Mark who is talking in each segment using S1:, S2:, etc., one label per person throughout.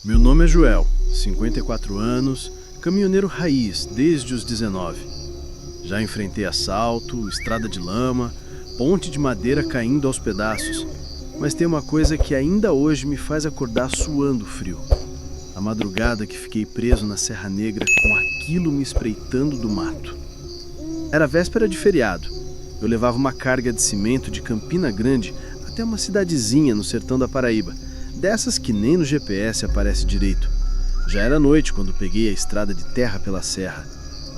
S1: Meu nome é Joel, 54 anos, caminhoneiro raiz desde os 19. Já enfrentei assalto, estrada de lama, ponte de madeira caindo aos pedaços. Mas tem uma coisa que ainda hoje me faz acordar suando frio. A madrugada que fiquei preso na Serra Negra com aquilo me espreitando do mato. Era véspera de feriado. Eu levava uma carga de cimento de Campina Grande até uma cidadezinha no sertão da Paraíba, dessas que nem no GPS aparece direito. Já era noite quando peguei a estrada de terra pela serra,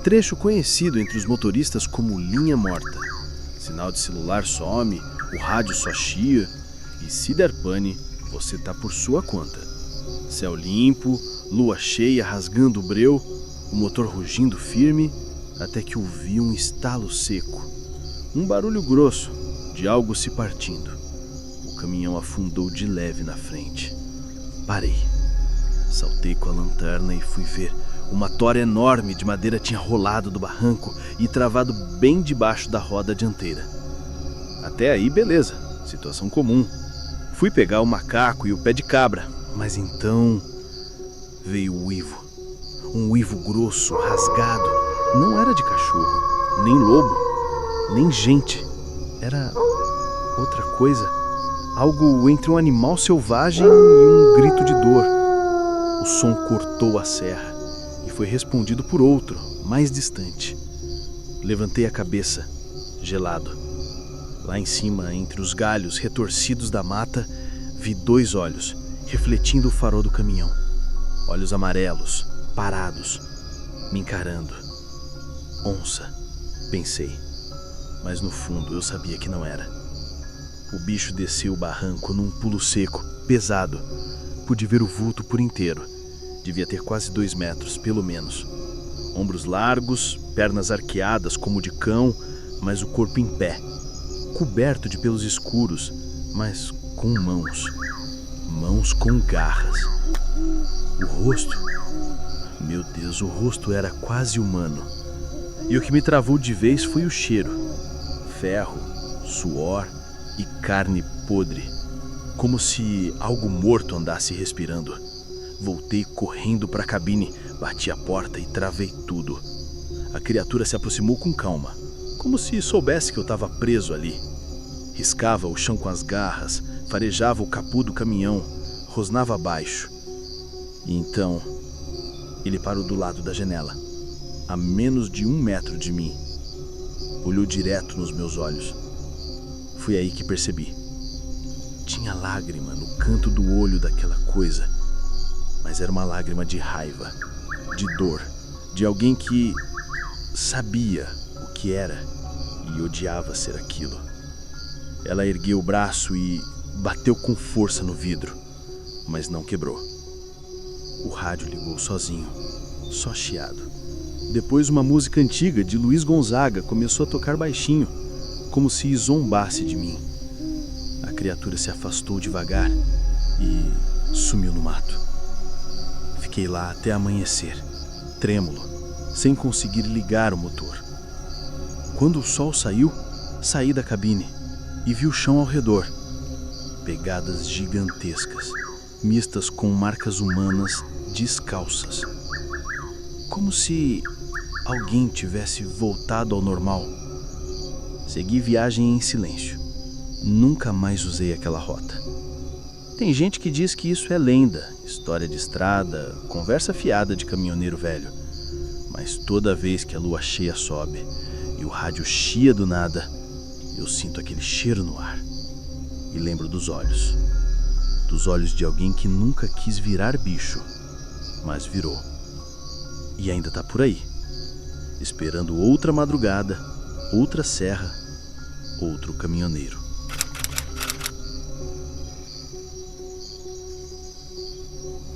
S1: trecho conhecido entre os motoristas como linha morta. Sinal de celular some, o rádio só chia, e se der pane, você tá por sua conta. Céu limpo, lua cheia rasgando o breu, o motor rugindo firme, até que ouvi um estalo seco. Um barulho grosso, de algo se partindo. O caminhão afundou de leve na frente. Parei. Saltei com a lanterna e fui ver. Uma tora enorme de madeira tinha rolado do barranco e travado bem debaixo da roda dianteira. Até aí, beleza. Situação comum. Fui pegar o macaco e o pé de cabra, mas então veio o uivo. Um uivo grosso, rasgado. Não era de cachorro, nem lobo, nem gente. Era outra coisa. Algo entre um animal selvagem e um grito de dor. O som cortou a serra e foi respondido por outro, mais distante. Levantei a cabeça, gelado. Lá em cima, entre os galhos retorcidos da mata, vi dois olhos, refletindo o farol do caminhão. Olhos amarelos, parados, me encarando. Onça, pensei. Mas no fundo eu sabia que não era. O bicho desceu o barranco num pulo seco, pesado. Pude ver o vulto por inteiro. Devia ter quase 2 metros, pelo menos. Ombros largos, pernas arqueadas como de cão, mas o corpo em pé. Coberto de pelos escuros, mas com mãos. Mãos com garras. O rosto... Meu Deus, o rosto era quase humano. E o que me travou de vez foi o cheiro. Ferro, suor e carne podre, como se algo morto andasse respirando. Voltei correndo para a cabine, bati a porta e travei tudo. A criatura se aproximou com calma, como se soubesse que eu estava preso ali. Riscava o chão com as garras, farejava o capô do caminhão, rosnava abaixo. E então, ele parou do lado da janela, a menos de 1 metro de mim. Olhou direto nos meus olhos. Foi aí que percebi. Tinha lágrima no canto do olho daquela coisa, mas era uma lágrima de raiva, de dor, de alguém que sabia o que era e odiava ser aquilo. Ela ergueu o braço e bateu com força no vidro, mas não quebrou. O rádio ligou sozinho, só chiado. Depois uma música antiga de Luiz Gonzaga começou a tocar baixinho, como se zombasse de mim. A criatura se afastou devagar e sumiu no mato. Fiquei lá até amanhecer, trêmulo, sem conseguir ligar o motor. Quando o sol saiu, saí da cabine e vi o chão ao redor. Pegadas gigantescas, mistas com marcas humanas descalças. Como se alguém tivesse voltado ao normal. Segui viagem em silêncio. Nunca mais usei aquela rota. Tem gente que diz que isso é lenda, história de estrada, conversa fiada de caminhoneiro velho. Mas toda vez que a lua cheia sobe e o rádio chia do nada, eu sinto aquele cheiro no ar. E lembro dos olhos. Dos olhos de alguém que nunca quis virar bicho, mas virou. E ainda tá por aí, esperando outra madrugada, outra serra, outro caminhoneiro.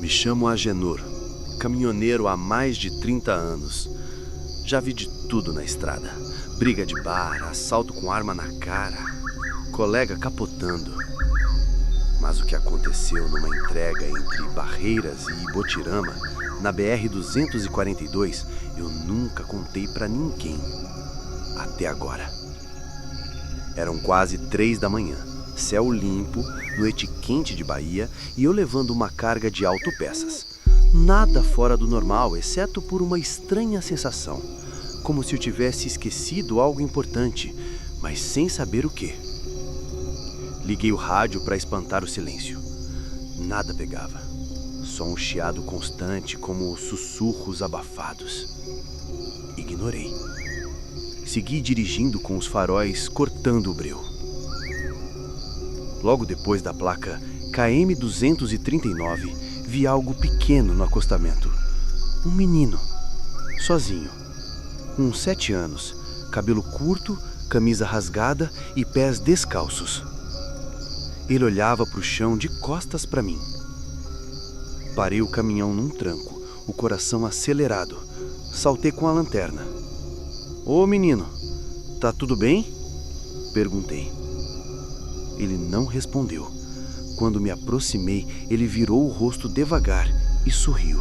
S2: Me chamo Agenor, caminhoneiro há mais de 30 anos. Já vi de tudo na estrada. Briga de bar, assalto com arma na cara, colega capotando. Mas o que aconteceu numa entrega entre Barreiras e Botirama, na BR-242, eu nunca contei pra ninguém. Até agora. Eram quase 3 da manhã. Céu limpo, noite quente de Bahia e eu levando uma carga de autopeças. Nada fora do normal, exceto por uma estranha sensação. Como se eu tivesse esquecido algo importante, mas sem saber o que. Liguei o rádio para espantar o silêncio. Nada pegava. Só um chiado constante, como sussurros abafados. Ignorei. Segui dirigindo com os faróis cortando o breu. Logo depois da placa KM 239, vi algo pequeno no acostamento. Um menino, sozinho. Uns 7 anos, cabelo curto, camisa rasgada e pés descalços. Ele olhava para o chão de costas para mim. Parei o caminhão num tranco, o coração acelerado. Saltei com a lanterna. "Ô menino, tá tudo bem?" Perguntei. Ele não respondeu. Quando me aproximei, ele virou o rosto devagar e sorriu.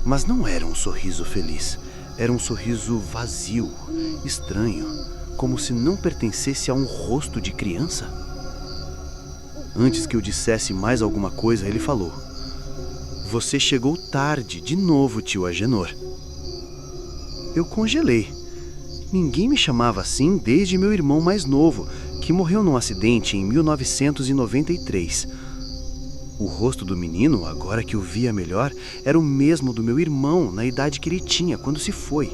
S2: Mas não era um sorriso feliz. Era um sorriso vazio, estranho, como se não pertencesse a um rosto de criança. Antes que eu dissesse mais alguma coisa, ele falou: "Você chegou tarde de novo, tio Agenor." Eu congelei. Ninguém me chamava assim desde meu irmão mais novo, que morreu num acidente em 1993. O rosto do menino, agora que eu via melhor, era o mesmo do meu irmão na idade que ele tinha quando se foi.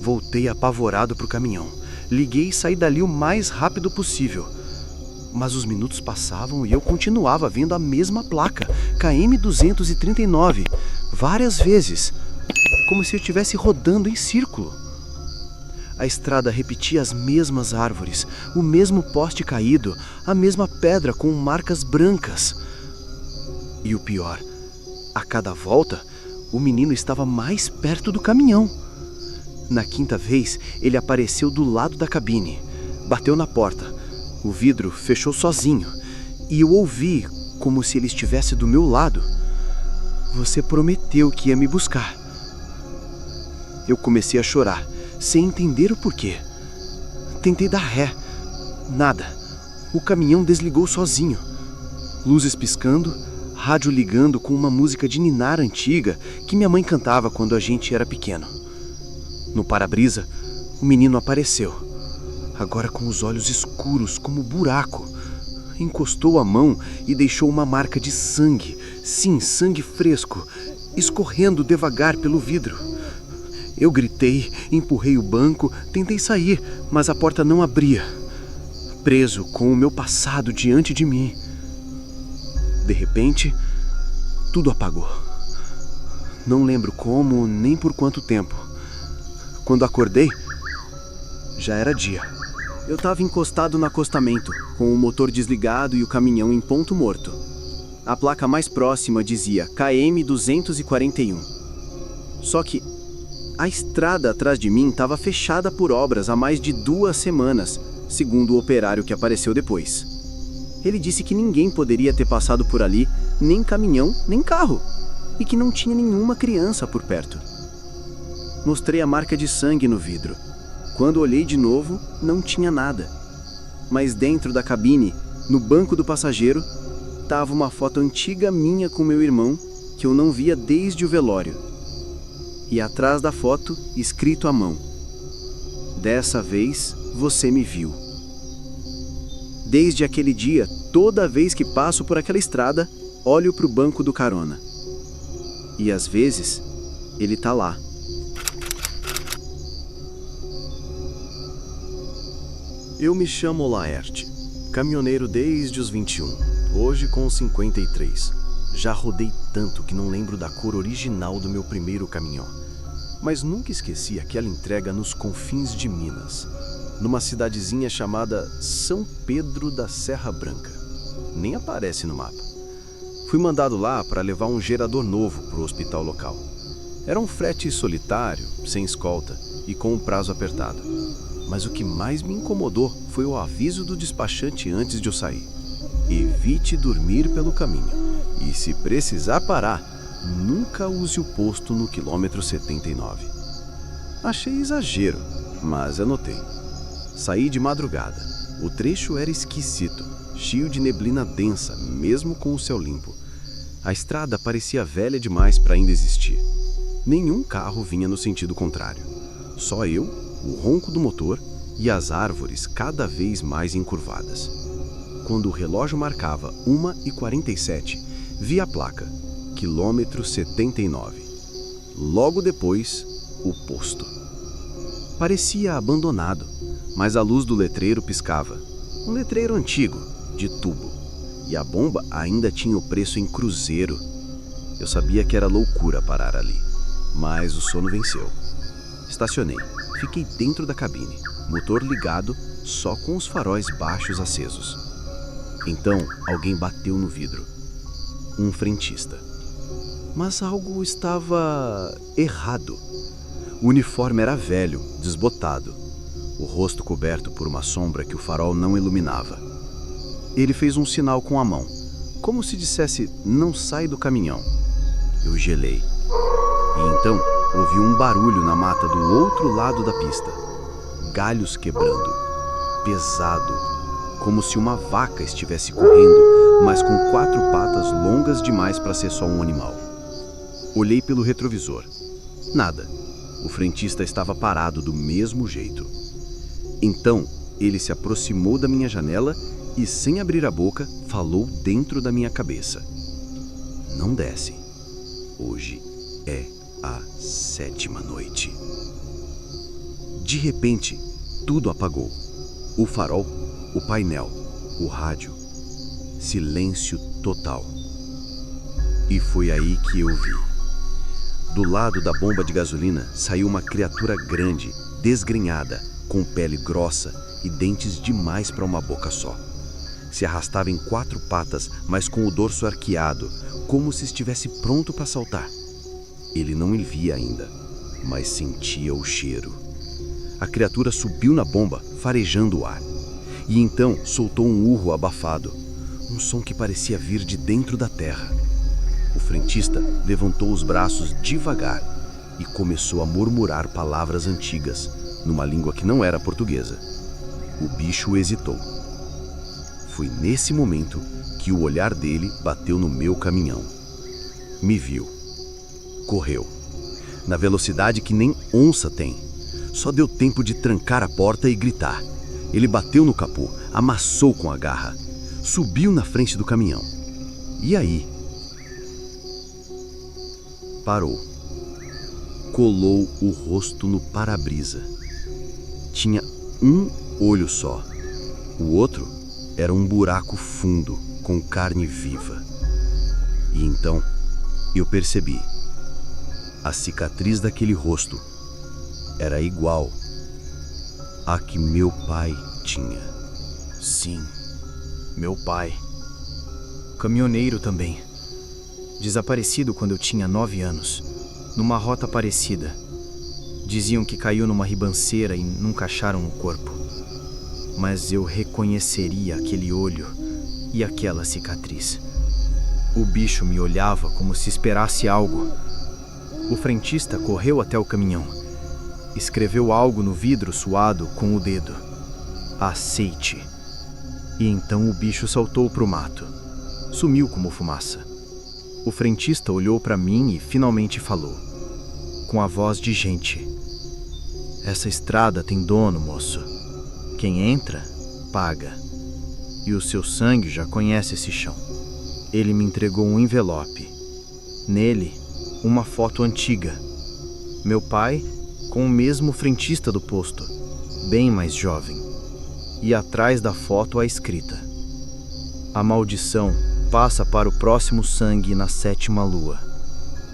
S2: Voltei apavorado para o caminhão. Liguei e saí dali o mais rápido possível. Mas os minutos passavam e eu continuava vendo a mesma placa, KM 239, várias vezes, como se eu estivesse rodando em círculo. A estrada repetia as mesmas árvores, o mesmo poste caído, a mesma pedra com marcas brancas. E o pior, a cada volta, o menino estava mais perto do caminhão. Na quinta vez, ele apareceu do lado da cabine, bateu na porta. O vidro fechou sozinho e eu ouvi como se ele estivesse do meu lado. "Você prometeu que ia me buscar." Eu comecei a chorar, sem entender o porquê. Tentei dar ré. Nada. O caminhão desligou sozinho. Luzes piscando, rádio ligando com uma música de ninar antiga que minha mãe cantava quando a gente era pequeno. No para-brisa, o menino apareceu, agora com os olhos escuros como buraco. Encostou a mão e deixou uma marca de sangue, sim, sangue fresco, escorrendo devagar pelo vidro. Eu gritei, empurrei o banco, tentei sair, mas a porta não abria. Preso com o meu passado diante de mim. De repente, tudo apagou. Não lembro como nem por quanto tempo. Quando acordei, já era dia. Eu estava encostado no acostamento, com o motor desligado e o caminhão em ponto morto. A placa mais próxima dizia KM 241. Só que a estrada atrás de mim estava fechada por obras há mais de 2 semanas, segundo o operário que apareceu depois. Ele disse que ninguém poderia ter passado por ali, nem caminhão, nem carro, e que não tinha nenhuma criança por perto. Mostrei a marca de sangue no vidro. Quando olhei de novo, não tinha nada. Mas dentro da cabine, no banco do passageiro, estava uma foto antiga minha com meu irmão, que eu não via desde o velório. E atrás da foto, escrito à mão: "Dessa vez, você me viu." Desde aquele dia, toda vez que passo por aquela estrada, olho para o banco do carona. E às vezes, ele tá lá. Eu me chamo Laerte, caminhoneiro desde os 21, hoje com 53. Já rodei tanto que não lembro da cor original do meu primeiro caminhão. Mas nunca esqueci aquela entrega nos confins de Minas, numa cidadezinha chamada São Pedro da Serra Branca. Nem aparece no mapa. Fui mandado lá para levar um gerador novo para o hospital local. Era um frete solitário, sem escolta e com um prazo apertado. Mas o que mais me incomodou foi o aviso do despachante antes de eu sair: "Evite dormir pelo caminho. E se precisar parar, nunca use o posto no quilômetro 79. Achei exagero, mas anotei. Saí de madrugada. O trecho era esquisito, cheio de neblina densa, mesmo com o céu limpo. A estrada parecia velha demais para ainda existir. Nenhum carro vinha no sentido contrário. Só eu, o ronco do motor e as árvores cada vez mais encurvadas. Quando o relógio marcava 1h47, vi a placa, quilômetro 79. Logo depois, o posto. Parecia abandonado, mas a luz do letreiro piscava. Um letreiro antigo, de tubo. E a bomba ainda tinha o preço em cruzeiro. Eu sabia que era loucura parar ali, mas o sono venceu. Estacionei, fiquei dentro da cabine, motor ligado, só com os faróis baixos acesos. Então, alguém bateu no vidro. Um frentista. Mas algo estava errado. O uniforme era velho, desbotado, o rosto coberto por uma sombra que o farol não iluminava. Ele fez um sinal com a mão, como se dissesse, não sai do caminhão. Eu gelei. E então, ouvi um barulho na mata do outro lado da pista. Galhos quebrando. Pesado. Como se uma vaca estivesse correndo, mas com 4 patas longas demais para ser só um animal. Olhei pelo retrovisor. Nada. O frentista estava parado do mesmo jeito. Então, ele se aproximou da minha janela e, sem abrir a boca, falou dentro da minha cabeça. Não desce. Hoje é a 7ª noite. De repente, tudo apagou. O farol, o painel, o rádio. Silêncio total. E foi aí que eu vi. Do lado da bomba de gasolina saiu uma criatura grande, desgrenhada, com pele grossa e dentes demais para uma boca só. Se arrastava em 4 patas, mas com o dorso arqueado, como se estivesse pronto para saltar. Ele não me via ainda, mas sentia o cheiro. A criatura subiu na bomba, farejando o ar. E então soltou um urro abafado, um som que parecia vir de dentro da terra. O frentista levantou os braços devagar e começou a murmurar palavras antigas, numa língua que não era portuguesa. O bicho hesitou. Foi nesse momento que o olhar dele bateu no meu caminhão. Me viu. Correu. Na velocidade que nem onça tem. Só deu tempo de trancar a porta e gritar. Ele bateu no capô, amassou com a garra. Subiu na frente do caminhão. E aí? Parou. Colou o rosto no para-brisa. Tinha um olho só. O outro era um buraco fundo, com carne viva. E então eu percebi. A cicatriz daquele rosto era igual à que meu pai tinha.
S3: Sim, meu pai. Caminhoneiro também. Desaparecido quando eu tinha 9 anos, numa rota parecida. Diziam que caiu numa ribanceira e nunca acharam o corpo. Mas eu reconheceria aquele olho e aquela cicatriz. O bicho me olhava como se esperasse algo. O frentista correu até o caminhão. Escreveu algo no vidro suado com o dedo. Aceite. E então o bicho saltou para o mato. Sumiu como fumaça. O frentista olhou para mim e finalmente falou, com a voz de gente. Essa estrada tem dono, moço. Quem entra, paga. E o seu sangue já conhece esse chão. Ele me entregou um envelope. Nele, uma foto antiga. Meu pai com o mesmo frentista do posto, bem mais jovem. E atrás da foto a escrita. A maldição passa para o próximo sangue na 7ª lua.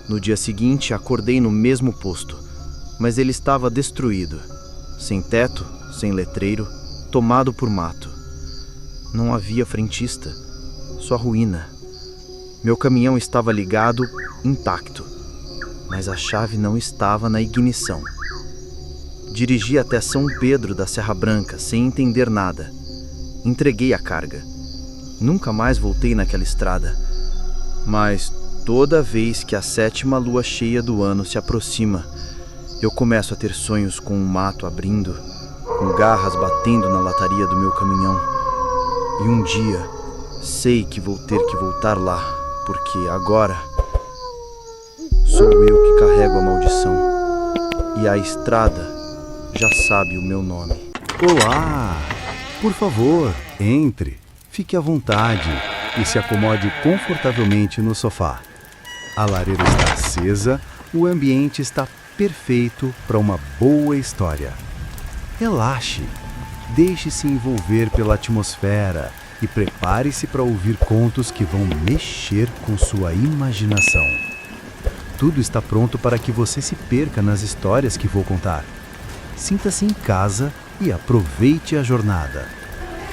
S3: No dia seguinte, acordei no mesmo posto, mas ele estava destruído. Sem teto, sem letreiro, tomado por mato. Não havia frentista, só ruína. Meu caminhão estava ligado, intacto, mas a chave não estava na ignição. Dirigi até São Pedro da Serra Branca sem entender nada. Entreguei a carga. Nunca mais voltei naquela estrada. Mas toda vez que a 7ª lua cheia do ano se aproxima, eu começo a ter sonhos com o mato abrindo com garras batendo na lataria do meu caminhão. E um dia, sei que vou ter que voltar lá, porque agora sou eu que carrego a maldição. E a estrada já sabe o meu nome.
S4: Olá! Por favor, entre, fique à vontade e se acomode confortavelmente no sofá. A lareira está acesa, o ambiente está perfeito para uma boa história. Relaxe, deixe-se envolver pela atmosfera e prepare-se para ouvir contos que vão mexer com sua imaginação. Tudo está pronto para que você se perca nas histórias que vou contar. Sinta-se em casa e aproveite a jornada.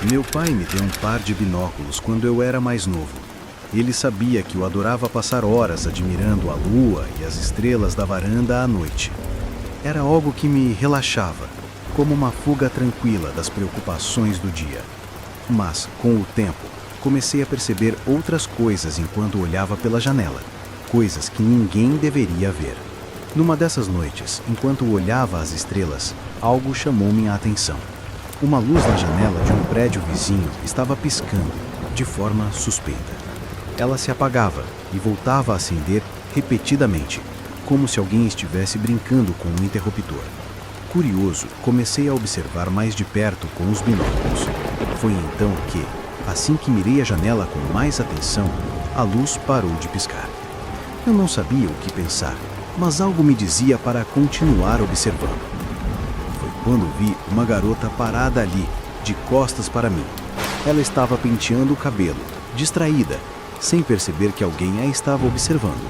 S1: Meu pai me deu um par de binóculos quando eu era mais novo. Ele sabia que eu adorava passar horas admirando a lua e as estrelas da varanda à noite. Era algo que me relaxava, como uma fuga tranquila das preocupações do dia. Mas, com o tempo, comecei a perceber outras coisas enquanto olhava pela janela, coisas que ninguém deveria ver. Numa dessas noites, enquanto olhava as estrelas, algo chamou minha atenção. Uma luz na janela de um prédio vizinho estava piscando, de forma suspeita. Ela se apagava e voltava a acender repetidamente, como se alguém estivesse brincando com um interruptor. Curioso, comecei a observar mais de perto com os binóculos. Foi então que, assim que mirei a janela com mais atenção, a luz parou de piscar. Eu não sabia o que pensar, mas algo me dizia para continuar observando. Foi quando vi uma garota parada ali, de costas para mim. Ela estava penteando o cabelo, distraída, sem perceber que alguém a estava observando.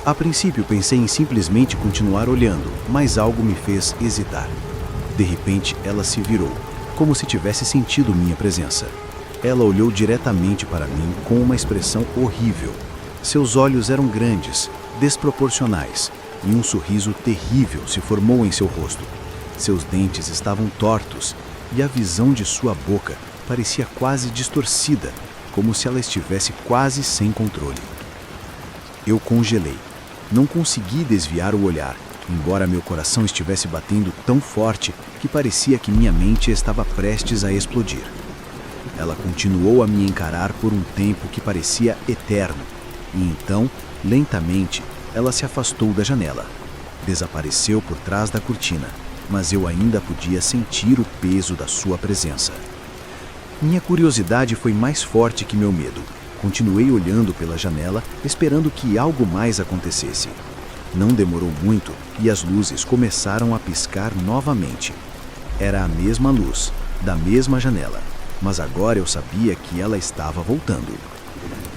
S1: A princípio pensei em simplesmente continuar olhando, mas algo me fez hesitar. De repente ela se virou, como se tivesse sentido minha presença. Ela olhou diretamente para mim com uma expressão horrível. Seus olhos eram grandes, desproporcionais, e um sorriso terrível se formou em seu rosto. Seus dentes estavam tortos e a visão de sua boca parecia quase distorcida, como se ela estivesse quase sem controle. Eu congelei. Não consegui desviar o olhar, embora meu coração estivesse batendo tão forte que parecia que minha mente estava prestes a explodir. Ela continuou a me encarar por um tempo que parecia eterno, e então, lentamente, ela se afastou da janela. Desapareceu por trás da cortina, mas eu ainda podia sentir o peso da sua presença. Minha curiosidade foi mais forte que meu medo. Continuei olhando pela janela, esperando que algo mais acontecesse. Não demorou muito e as luzes começaram a piscar novamente. Era a mesma luz, da mesma janela, mas agora eu sabia que ela estava voltando.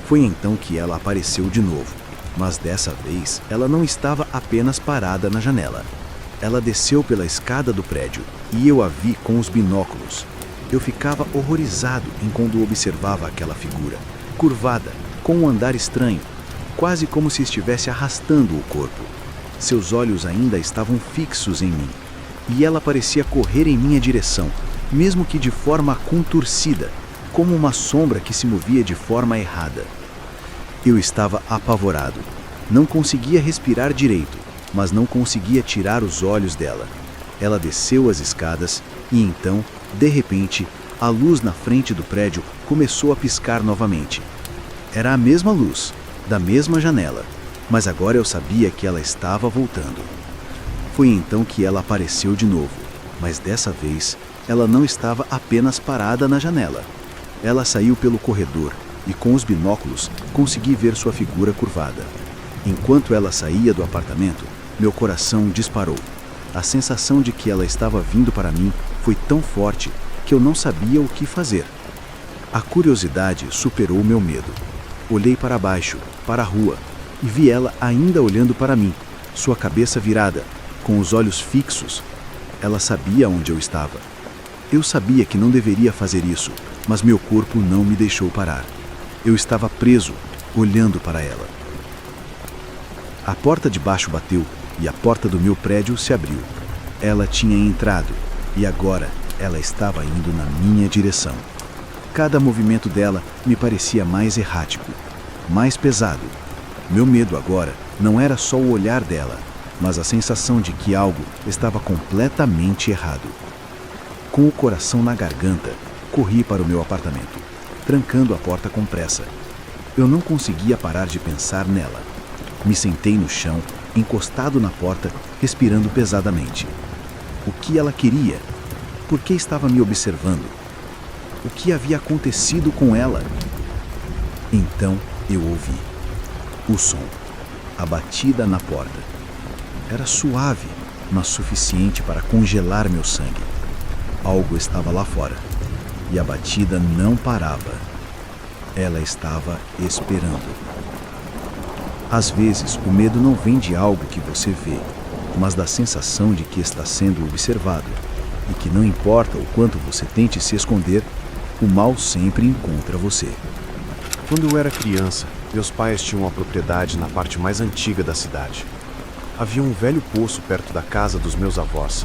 S1: Foi então que ela apareceu de novo, mas dessa vez ela não estava apenas parada na janela. Ela desceu pela escada do prédio e eu a vi com os binóculos. Eu ficava horrorizado enquanto observava aquela figura, curvada, com um andar estranho, quase como se estivesse arrastando o corpo. Seus olhos ainda estavam fixos em mim, e ela parecia correr em minha direção, mesmo que de forma contorcida, como uma sombra que se movia de forma errada. Eu estava apavorado. Não conseguia respirar direito, mas não conseguia tirar os olhos dela. Ela desceu as escadas e então, de repente, a luz na frente do prédio começou a piscar novamente. Era a mesma luz, da mesma janela, mas agora eu sabia que ela estava voltando. Foi então que ela apareceu de novo, mas dessa vez ela não estava apenas parada na janela. Ela saiu pelo corredor e com os binóculos consegui ver sua figura curvada. Enquanto ela saía do apartamento, meu coração disparou. A sensação de que ela estava vindo para mim foi tão forte que eu não sabia o que fazer. A curiosidade superou meu medo. Olhei para baixo, para a rua, e vi ela ainda olhando para mim, sua cabeça virada, com os olhos fixos. Ela sabia onde eu estava. Eu sabia que não deveria fazer isso, mas meu corpo não me deixou parar. Eu estava preso, olhando para ela. A porta de baixo bateu e a porta do meu prédio se abriu. Ela tinha entrado e agora ela estava indo na minha direção. Cada movimento dela me parecia mais errático, mais pesado. Meu medo agora não era só o olhar dela, mas a sensação de que algo estava completamente errado.
S4: Com o coração na garganta, corri para o meu apartamento, trancando a porta com pressa. Eu não conseguia parar de pensar nela. Me sentei no chão, encostado na porta, respirando pesadamente. O que ela queria? Por que estava me observando? O que havia acontecido com ela? Então eu ouvi o som, a batida na porta. Era suave, mas suficiente para congelar meu sangue. Algo estava lá fora, e a batida não parava. Ela estava esperando. Às vezes, o medo não vem de algo que você vê, mas da sensação de que está sendo observado, e que não importa o quanto você tente se esconder, o mal sempre encontra você.
S2: Quando eu era criança, meus pais tinham uma propriedade na parte mais antiga da cidade. Havia um velho poço perto da casa dos meus avós,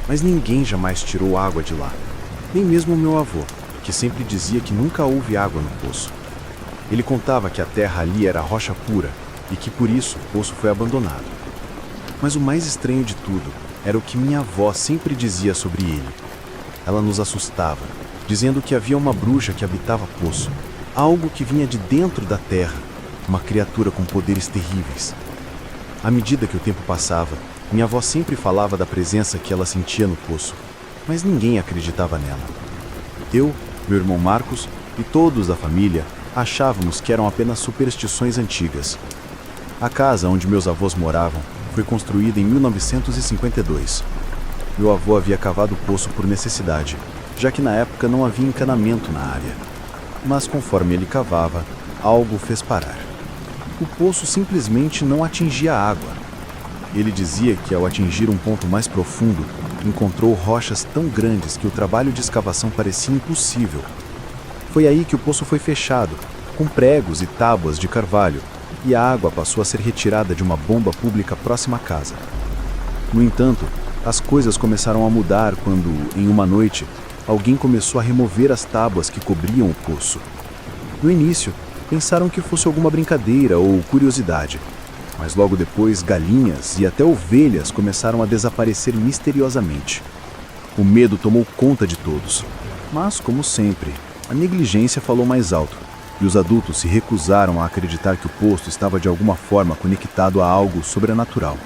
S2: mas ninguém jamais tirou água de lá, nem mesmo o meu avô, que sempre dizia que nunca houve água no poço. Ele contava que a terra ali era rocha pura e que por isso o poço foi abandonado. Mas o mais estranho de tudo era o que minha avó sempre dizia sobre ele. Ela nos assustava, dizendo que havia uma bruxa que habitava o poço, algo que vinha de dentro da terra, uma criatura com poderes terríveis. À medida que o tempo passava, minha avó sempre falava da presença que ela sentia no poço, mas ninguém acreditava nela. Eu, meu irmão Marcos e todos da família achávamos que eram apenas superstições antigas. A casa onde meus avós moravam foi construída em 1952. Meu avô havia cavado o poço por necessidade, já que na época não havia encanamento na área. Mas conforme ele cavava, algo fez parar. O poço simplesmente não atingia a água. Ele dizia que ao atingir um ponto mais profundo, encontrou rochas tão grandes que o trabalho de escavação parecia impossível. Foi aí que o poço foi fechado, com pregos e tábuas de carvalho, e a água passou a ser retirada de uma bomba pública próxima à casa. No entanto, as coisas começaram a mudar quando, em uma noite, alguém começou a remover as tábuas que cobriam o poço. No início, pensaram que fosse alguma brincadeira ou curiosidade, mas logo depois galinhas e até ovelhas começaram a desaparecer misteriosamente. O medo tomou conta de todos, mas, como sempre, a negligência falou mais alto, e os adultos se recusaram a acreditar que o poço estava de alguma forma conectado a algo sobrenatural.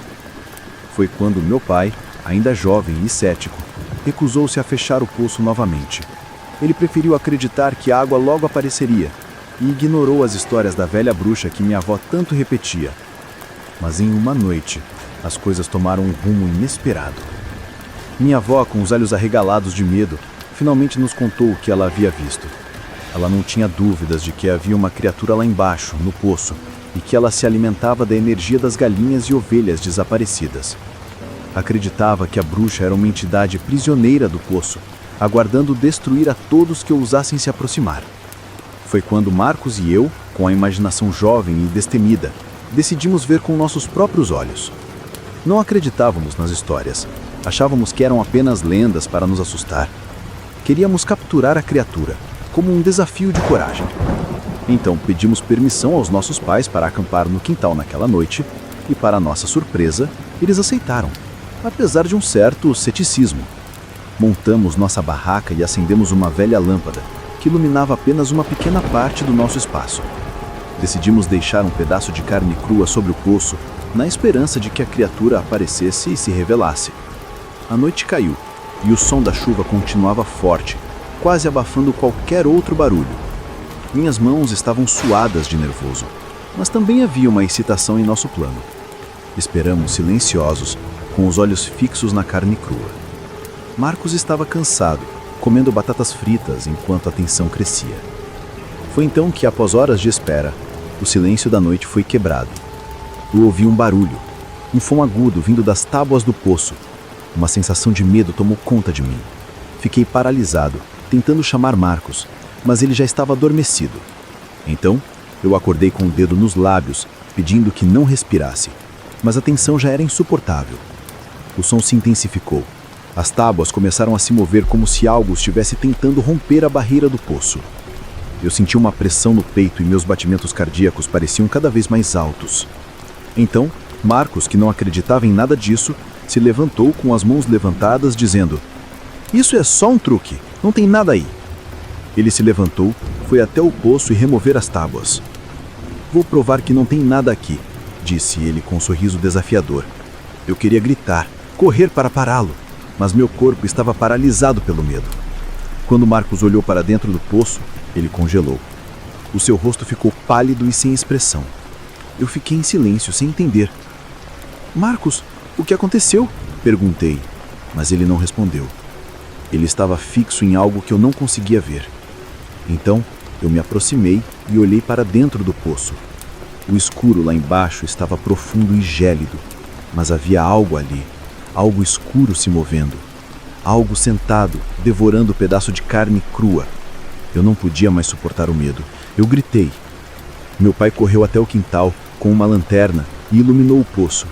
S2: Foi quando meu pai, ainda jovem e cético, recusou-se a fechar o poço novamente. Ele preferiu acreditar que a água logo apareceria e ignorou as histórias da velha bruxa que minha avó tanto repetia. Mas em uma noite, as coisas tomaram um rumo inesperado. Minha avó, com os olhos arregalados de medo, finalmente nos contou o que ela havia visto. Ela não tinha dúvidas de que havia uma criatura lá embaixo, no poço, e que ela se alimentava da energia das galinhas e ovelhas desaparecidas. Acreditava que a bruxa era uma entidade prisioneira do poço, aguardando destruir a todos que ousassem se aproximar. Foi quando Marcos e eu, com a imaginação jovem e destemida, decidimos ver com nossos próprios olhos. Não acreditávamos nas histórias, achávamos que eram apenas lendas para nos assustar. Queríamos capturar a criatura, como um desafio de coragem. Então pedimos permissão aos nossos pais para acampar no quintal naquela noite, e para nossa surpresa, eles aceitaram, apesar de um certo ceticismo. Montamos nossa barraca e acendemos uma velha lâmpada, que iluminava apenas uma pequena parte do nosso espaço. Decidimos deixar um pedaço de carne crua sobre o poço, na esperança de que a criatura aparecesse e se revelasse. A noite caiu, e o som da chuva continuava forte, quase abafando qualquer outro barulho. Minhas mãos estavam suadas de nervoso, mas também havia uma excitação em nosso plano. Esperamos silenciosos, com os olhos fixos na carne crua. Marcos estava cansado, comendo batatas fritas enquanto a tensão crescia. Foi então que, após horas de espera, o silêncio da noite foi quebrado. Eu ouvi um barulho, um som agudo vindo das tábuas do poço. Uma sensação de medo tomou conta de mim. Fiquei paralisado, tentando chamar Marcos, mas ele já estava adormecido. Então, eu acordei com o dedo nos lábios, pedindo que não respirasse, mas a tensão já era insuportável. O som se intensificou. As tábuas começaram a se mover como se algo estivesse tentando romper a barreira do poço. Eu senti uma pressão no peito e meus batimentos cardíacos pareciam cada vez mais altos. Então, Marcos, que não acreditava em nada disso, se levantou com as mãos levantadas, dizendo:
S5: Isso é só um truque, não tem nada aí. Ele se levantou, foi até o poço e remover as tábuas. Vou provar que não tem nada aqui, disse ele com um sorriso desafiador. Eu queria gritar, correr para pará-lo, mas meu corpo estava paralisado pelo medo. Quando Marcos olhou para dentro do poço, ele congelou. O seu rosto ficou pálido e sem expressão. Eu fiquei em silêncio, sem entender. Marcos, o que aconteceu? Perguntei, mas ele não respondeu. Ele estava fixo em algo que eu não conseguia ver. Então, eu me aproximei e olhei para dentro do poço. O escuro lá embaixo estava profundo e gélido, mas havia algo ali, algo escuro se movendo. Algo sentado, devorando um pedaço de carne crua. Eu não podia mais suportar o medo. Eu gritei. Meu pai correu até o quintal com uma lanterna e iluminou o poço.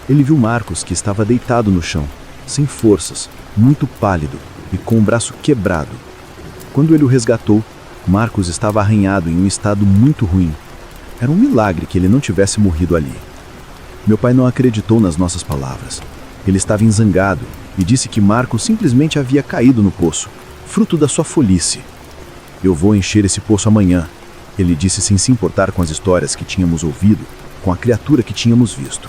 S5: Ele viu Marcos, que estava deitado no chão, sem forças, muito pálido e com o braço quebrado. Quando ele o resgatou, Marcos estava arranhado em um estado muito ruim. Era um milagre que ele não tivesse morrido ali. Meu pai não acreditou nas nossas palavras. Ele estava zangado e disse que Marcos simplesmente havia caído no poço, fruto da sua folice. Eu vou encher esse poço amanhã, ele disse sem se importar com as histórias que tínhamos ouvido, com a criatura que tínhamos visto.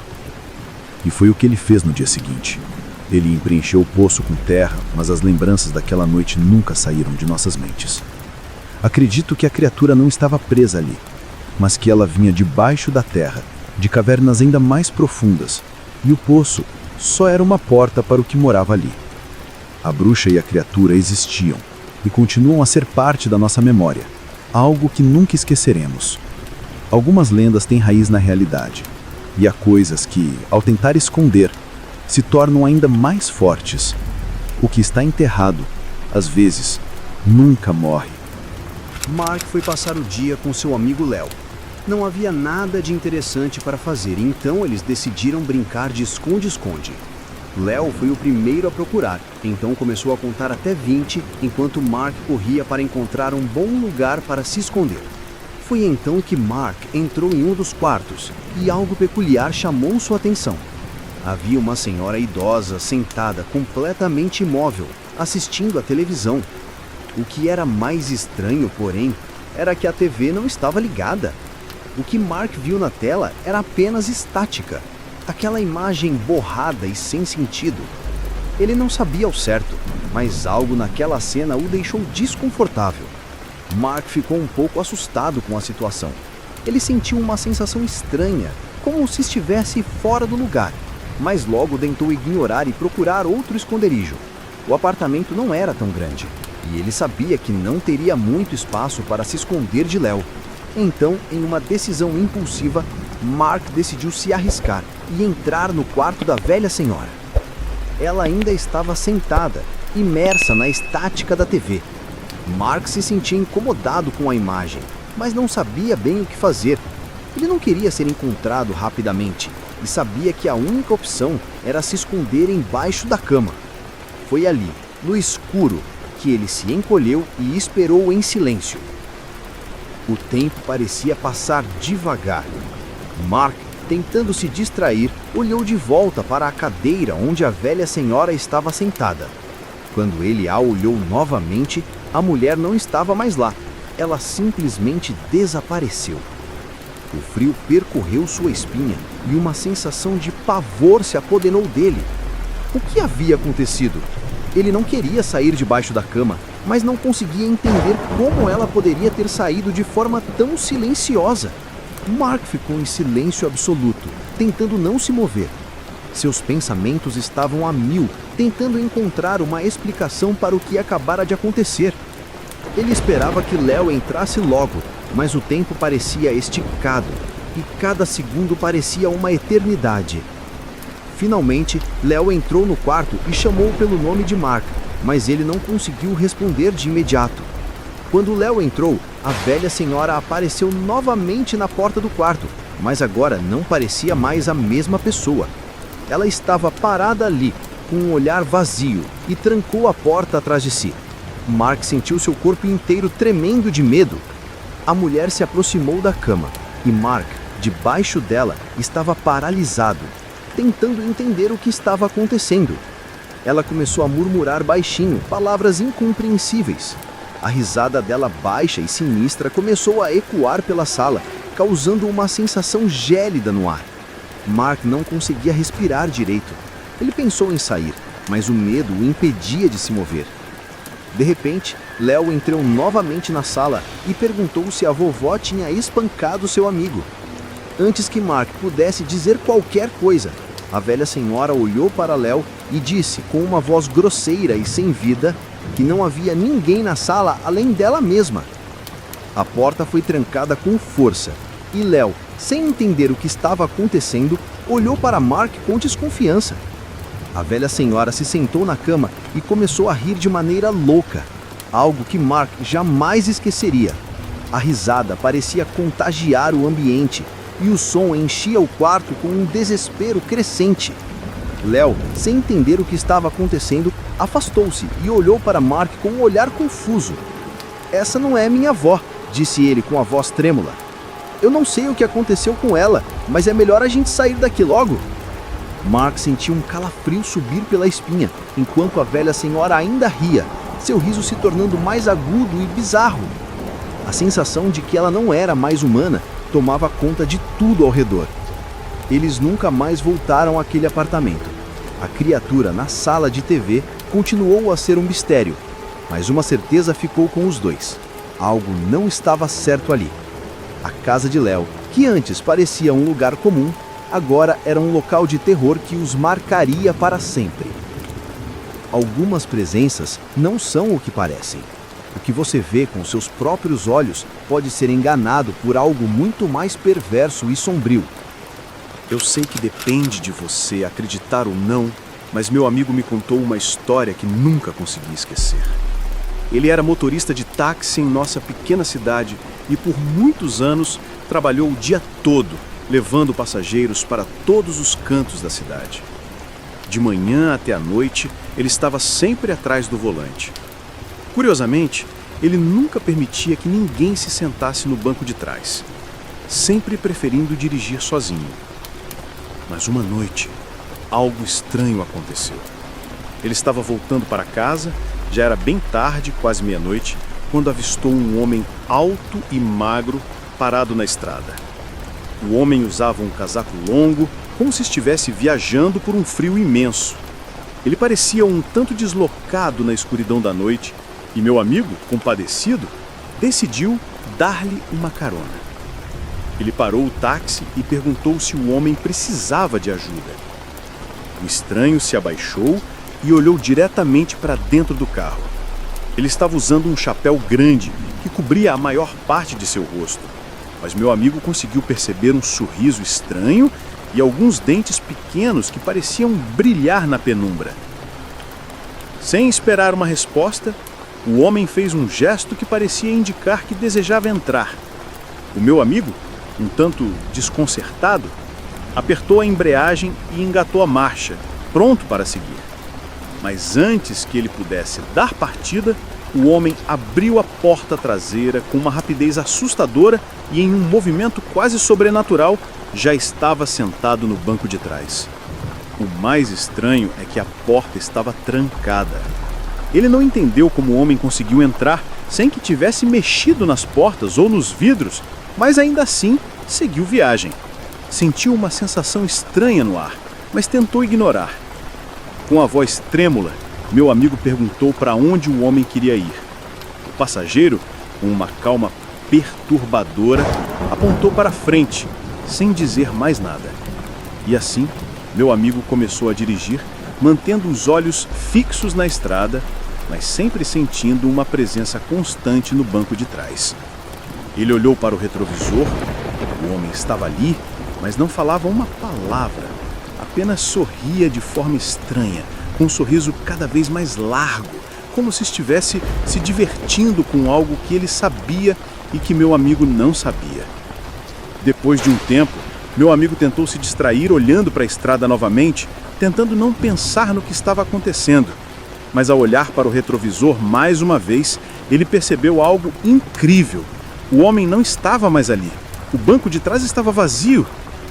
S5: E foi o que ele fez no dia seguinte. Ele preencheu o poço com terra, mas as lembranças daquela noite nunca saíram de nossas mentes. Acredito que a criatura não estava presa ali, mas que ela vinha debaixo da terra, de cavernas ainda mais profundas, e o poço só era uma porta para o que morava ali. A bruxa e a criatura existiam, e continuam a ser parte da nossa memória, algo que nunca esqueceremos. Algumas lendas têm raiz na realidade, e há coisas que, ao tentar esconder, se tornam ainda mais fortes. O que está enterrado, às vezes, nunca morre.
S1: Mark foi passar o dia com seu amigo Léo. Não havia nada de interessante para fazer, então eles decidiram brincar de esconde-esconde. Léo foi o primeiro a procurar, então começou a contar até 20, enquanto Mark corria para encontrar um bom lugar para se esconder. Foi então que Mark entrou em um dos quartos, e algo peculiar chamou sua atenção. Havia uma senhora idosa sentada completamente imóvel, assistindo à televisão. O que era mais estranho, porém, era que a TV não estava ligada. O que Mark viu na tela era apenas estática, aquela imagem borrada e sem sentido. Ele não sabia ao certo, mas algo naquela cena o deixou desconfortável. Mark ficou um pouco assustado com a situação. Ele sentiu uma sensação estranha, como se estivesse fora do lugar, mas logo tentou ignorar e procurar outro esconderijo. O apartamento não era tão grande, e ele sabia que não teria muito espaço para se esconder de Léo. Então, em uma decisão impulsiva, Mark decidiu se arriscar e entrar no quarto da velha senhora. Ela ainda estava sentada, imersa na estática da TV. Mark se sentia incomodado com a imagem, mas não sabia bem o que fazer. Ele não queria ser encontrado rapidamente e sabia que a única opção era se esconder embaixo da cama. Foi ali, no escuro, que ele se encolheu e esperou em silêncio. O tempo parecia passar devagar. Mark, tentando se distrair, olhou de volta para a cadeira onde a velha senhora estava sentada. Quando ele a olhou novamente, a mulher não estava mais lá. Ela simplesmente desapareceu. O frio percorreu sua espinha e uma sensação de pavor se apoderou dele. O que havia acontecido? Ele não queria sair debaixo da cama, mas não conseguia entender como ela poderia ter saído de forma tão silenciosa. Mark ficou em silêncio absoluto, tentando não se mover. Seus pensamentos estavam a mil, tentando encontrar uma explicação para o que acabara de acontecer. Ele esperava que Léo entrasse logo, mas o tempo parecia esticado, e cada segundo parecia uma eternidade. Finalmente, Léo entrou no quarto e chamou pelo nome de Mark, mas ele não conseguiu responder de imediato. Quando Léo entrou, a velha senhora apareceu novamente na porta do quarto, mas agora não parecia mais a mesma pessoa. Ela estava parada ali, com um olhar vazio, e trancou a porta atrás de si. Mark sentiu seu corpo inteiro tremendo de medo. A mulher se aproximou da cama, e Mark, debaixo dela, estava paralisado, tentando entender o que estava acontecendo.
S4: Ela começou a murmurar baixinho, palavras incompreensíveis. A risada dela baixa e sinistra começou a ecoar pela sala, causando uma sensação gélida no ar. Mark não conseguia respirar direito. Ele pensou em sair, mas o medo o impedia de se mover. De repente, Léo entrou novamente na sala e perguntou se a vovó tinha espancado seu amigo. Antes que Mark pudesse dizer qualquer coisa, a velha senhora olhou para Léo e disse com uma voz grosseira e sem vida que não havia ninguém na sala além dela mesma. A porta foi trancada com força e Léo, sem entender o que estava acontecendo, olhou para Mark com desconfiança. A velha senhora se sentou na cama e começou a rir de maneira louca, algo que Mark jamais esqueceria. A risada parecia contagiar o ambiente e o som enchia o quarto com um desespero crescente. Léo, sem entender o que estava acontecendo, afastou-se e olhou para Mark com um olhar confuso. "Essa não é minha avó", disse ele com a voz trêmula. "Eu não sei o que aconteceu com ela, mas é melhor a gente sair daqui logo." Mark sentiu um calafrio subir pela espinha, enquanto a velha senhora ainda ria, seu riso se tornando mais agudo e bizarro. A sensação de que ela não era mais humana tomava conta de tudo ao redor. Eles nunca mais voltaram àquele apartamento. A criatura na sala de TV continuou a ser um mistério, mas uma certeza ficou com os dois. Algo não estava certo ali. A casa de Léo, que antes parecia um lugar comum, agora era um local de terror que os marcaria para sempre. Algumas presenças não são o que parecem. O que você vê com seus próprios olhos pode ser enganado por algo muito mais perverso e sombrio.
S1: Eu sei que depende de você acreditar ou não, mas meu amigo me contou uma história que nunca consegui esquecer. Ele era motorista de táxi em nossa pequena cidade e por muitos anos trabalhou o dia todo, levando passageiros para todos os cantos da cidade. De manhã até à noite, ele estava sempre atrás do volante. Curiosamente, ele nunca permitia que ninguém se sentasse no banco de trás, sempre preferindo dirigir sozinho. Mas uma noite, algo estranho aconteceu. Ele estava voltando para casa, já era bem tarde, quase meia-noite, quando avistou um homem alto e magro parado na estrada. O homem usava um casaco longo, como se estivesse viajando por um frio imenso. Ele parecia um tanto deslocado na escuridão da noite e meu amigo, compadecido, decidiu dar-lhe uma carona. Ele parou o táxi e perguntou se o homem precisava de ajuda. O estranho se abaixou e olhou diretamente para dentro do carro. Ele estava usando um chapéu grande que cobria a maior parte de seu rosto, mas meu amigo conseguiu perceber um sorriso estranho e alguns dentes pequenos que pareciam brilhar na penumbra. Sem esperar uma resposta, o homem fez um gesto que parecia indicar que desejava entrar. O meu amigo, um tanto desconcertado, apertou a embreagem e engatou a marcha, pronto para seguir. Mas antes que ele pudesse dar partida, o homem abriu a porta traseira com uma rapidez assustadora e, em um movimento quase sobrenatural, já estava sentado no banco de trás. O mais estranho é que a porta estava trancada. Ele não entendeu como o homem conseguiu entrar sem que tivesse mexido nas portas ou nos vidros, mas ainda assim seguiu viagem. Sentiu uma sensação estranha no ar, mas tentou ignorar. Com a voz trêmula, meu amigo perguntou para onde o homem queria ir. O passageiro, com uma calma perturbadora, apontou para frente, sem dizer mais nada. E assim, meu amigo começou a dirigir, mantendo os olhos fixos na estrada, mas sempre sentindo uma presença constante no banco de trás. Ele olhou para o retrovisor, o homem estava ali, mas não falava uma palavra, apenas sorria de forma estranha, com um sorriso cada vez mais largo, como se estivesse se divertindo com algo que ele sabia e que meu amigo não sabia. Depois de um tempo, meu amigo tentou se distrair olhando para a estrada novamente, tentando não pensar no que estava acontecendo. Mas ao olhar para o retrovisor mais uma vez, ele percebeu algo incrível. O homem não estava mais ali. O banco de trás estava vazio.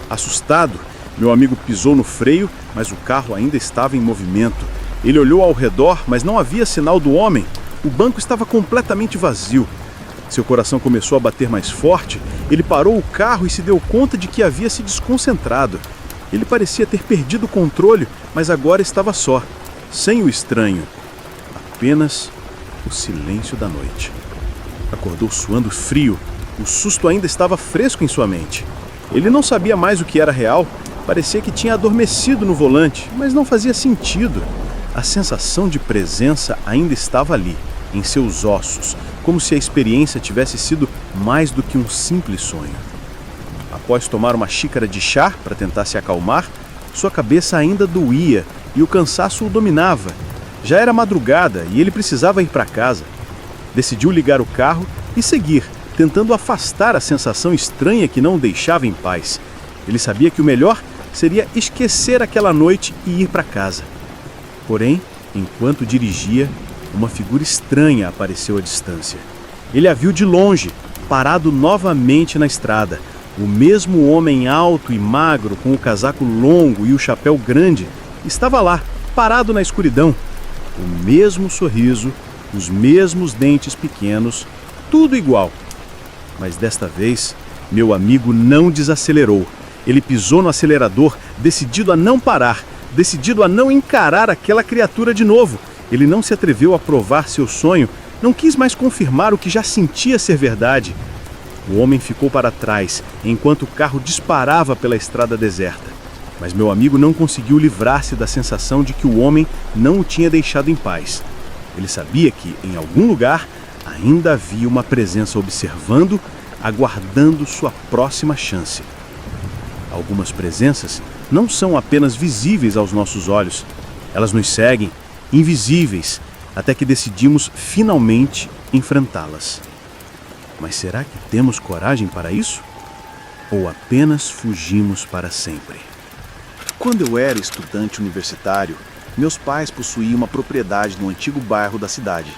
S1: Assustado, meu amigo pisou no freio, mas o carro ainda estava em movimento.
S4: Ele olhou ao redor, mas não havia sinal do homem. O banco estava completamente vazio. Seu coração começou a bater mais forte. Ele parou o carro e se deu conta de que havia se desconcentrado. Ele parecia ter perdido o controle, mas agora estava só, sem o estranho. Apenas o silêncio da noite. Acordou suando frio. O susto ainda estava fresco em sua mente. Ele não sabia mais o que era real. Parecia que tinha adormecido no volante, mas não fazia sentido. A sensação de presença ainda estava ali, em seus ossos, como se a experiência tivesse sido mais do que um simples sonho. Após tomar uma xícara de chá para tentar se acalmar, sua cabeça ainda doía e o cansaço o dominava. Já era madrugada e ele precisava ir para casa. Decidiu ligar o carro e seguir, tentando afastar a sensação estranha que não o deixava em paz. Ele sabia que o melhor seria esquecer aquela noite e ir para casa. Porém, enquanto dirigia, uma figura estranha apareceu à distância. Ele a viu de longe, parado novamente na estrada. O mesmo homem alto e magro, com o casaco longo e o chapéu grande, estava lá, parado na escuridão. O mesmo sorriso, os mesmos dentes pequenos, tudo igual. Mas desta vez, meu amigo não desacelerou. Ele pisou no acelerador, decidido a não parar, decidido a não encarar aquela criatura de novo. Ele não se atreveu a provar seu sonho, não quis mais confirmar o que já sentia ser verdade. O homem ficou para trás, enquanto o carro disparava pela estrada deserta. Mas meu amigo não conseguiu livrar-se da sensação de que o homem não o tinha deixado em paz. Ele sabia que, em algum lugar, ainda havia uma presença observando, aguardando sua próxima chance. Algumas presenças não são apenas visíveis aos nossos olhos. Elas nos seguem, invisíveis, até que decidimos finalmente enfrentá-las. Mas será que temos coragem para isso? Ou apenas fugimos para sempre? Quando eu era estudante universitário, meus pais possuíam uma propriedade no antigo bairro da cidade.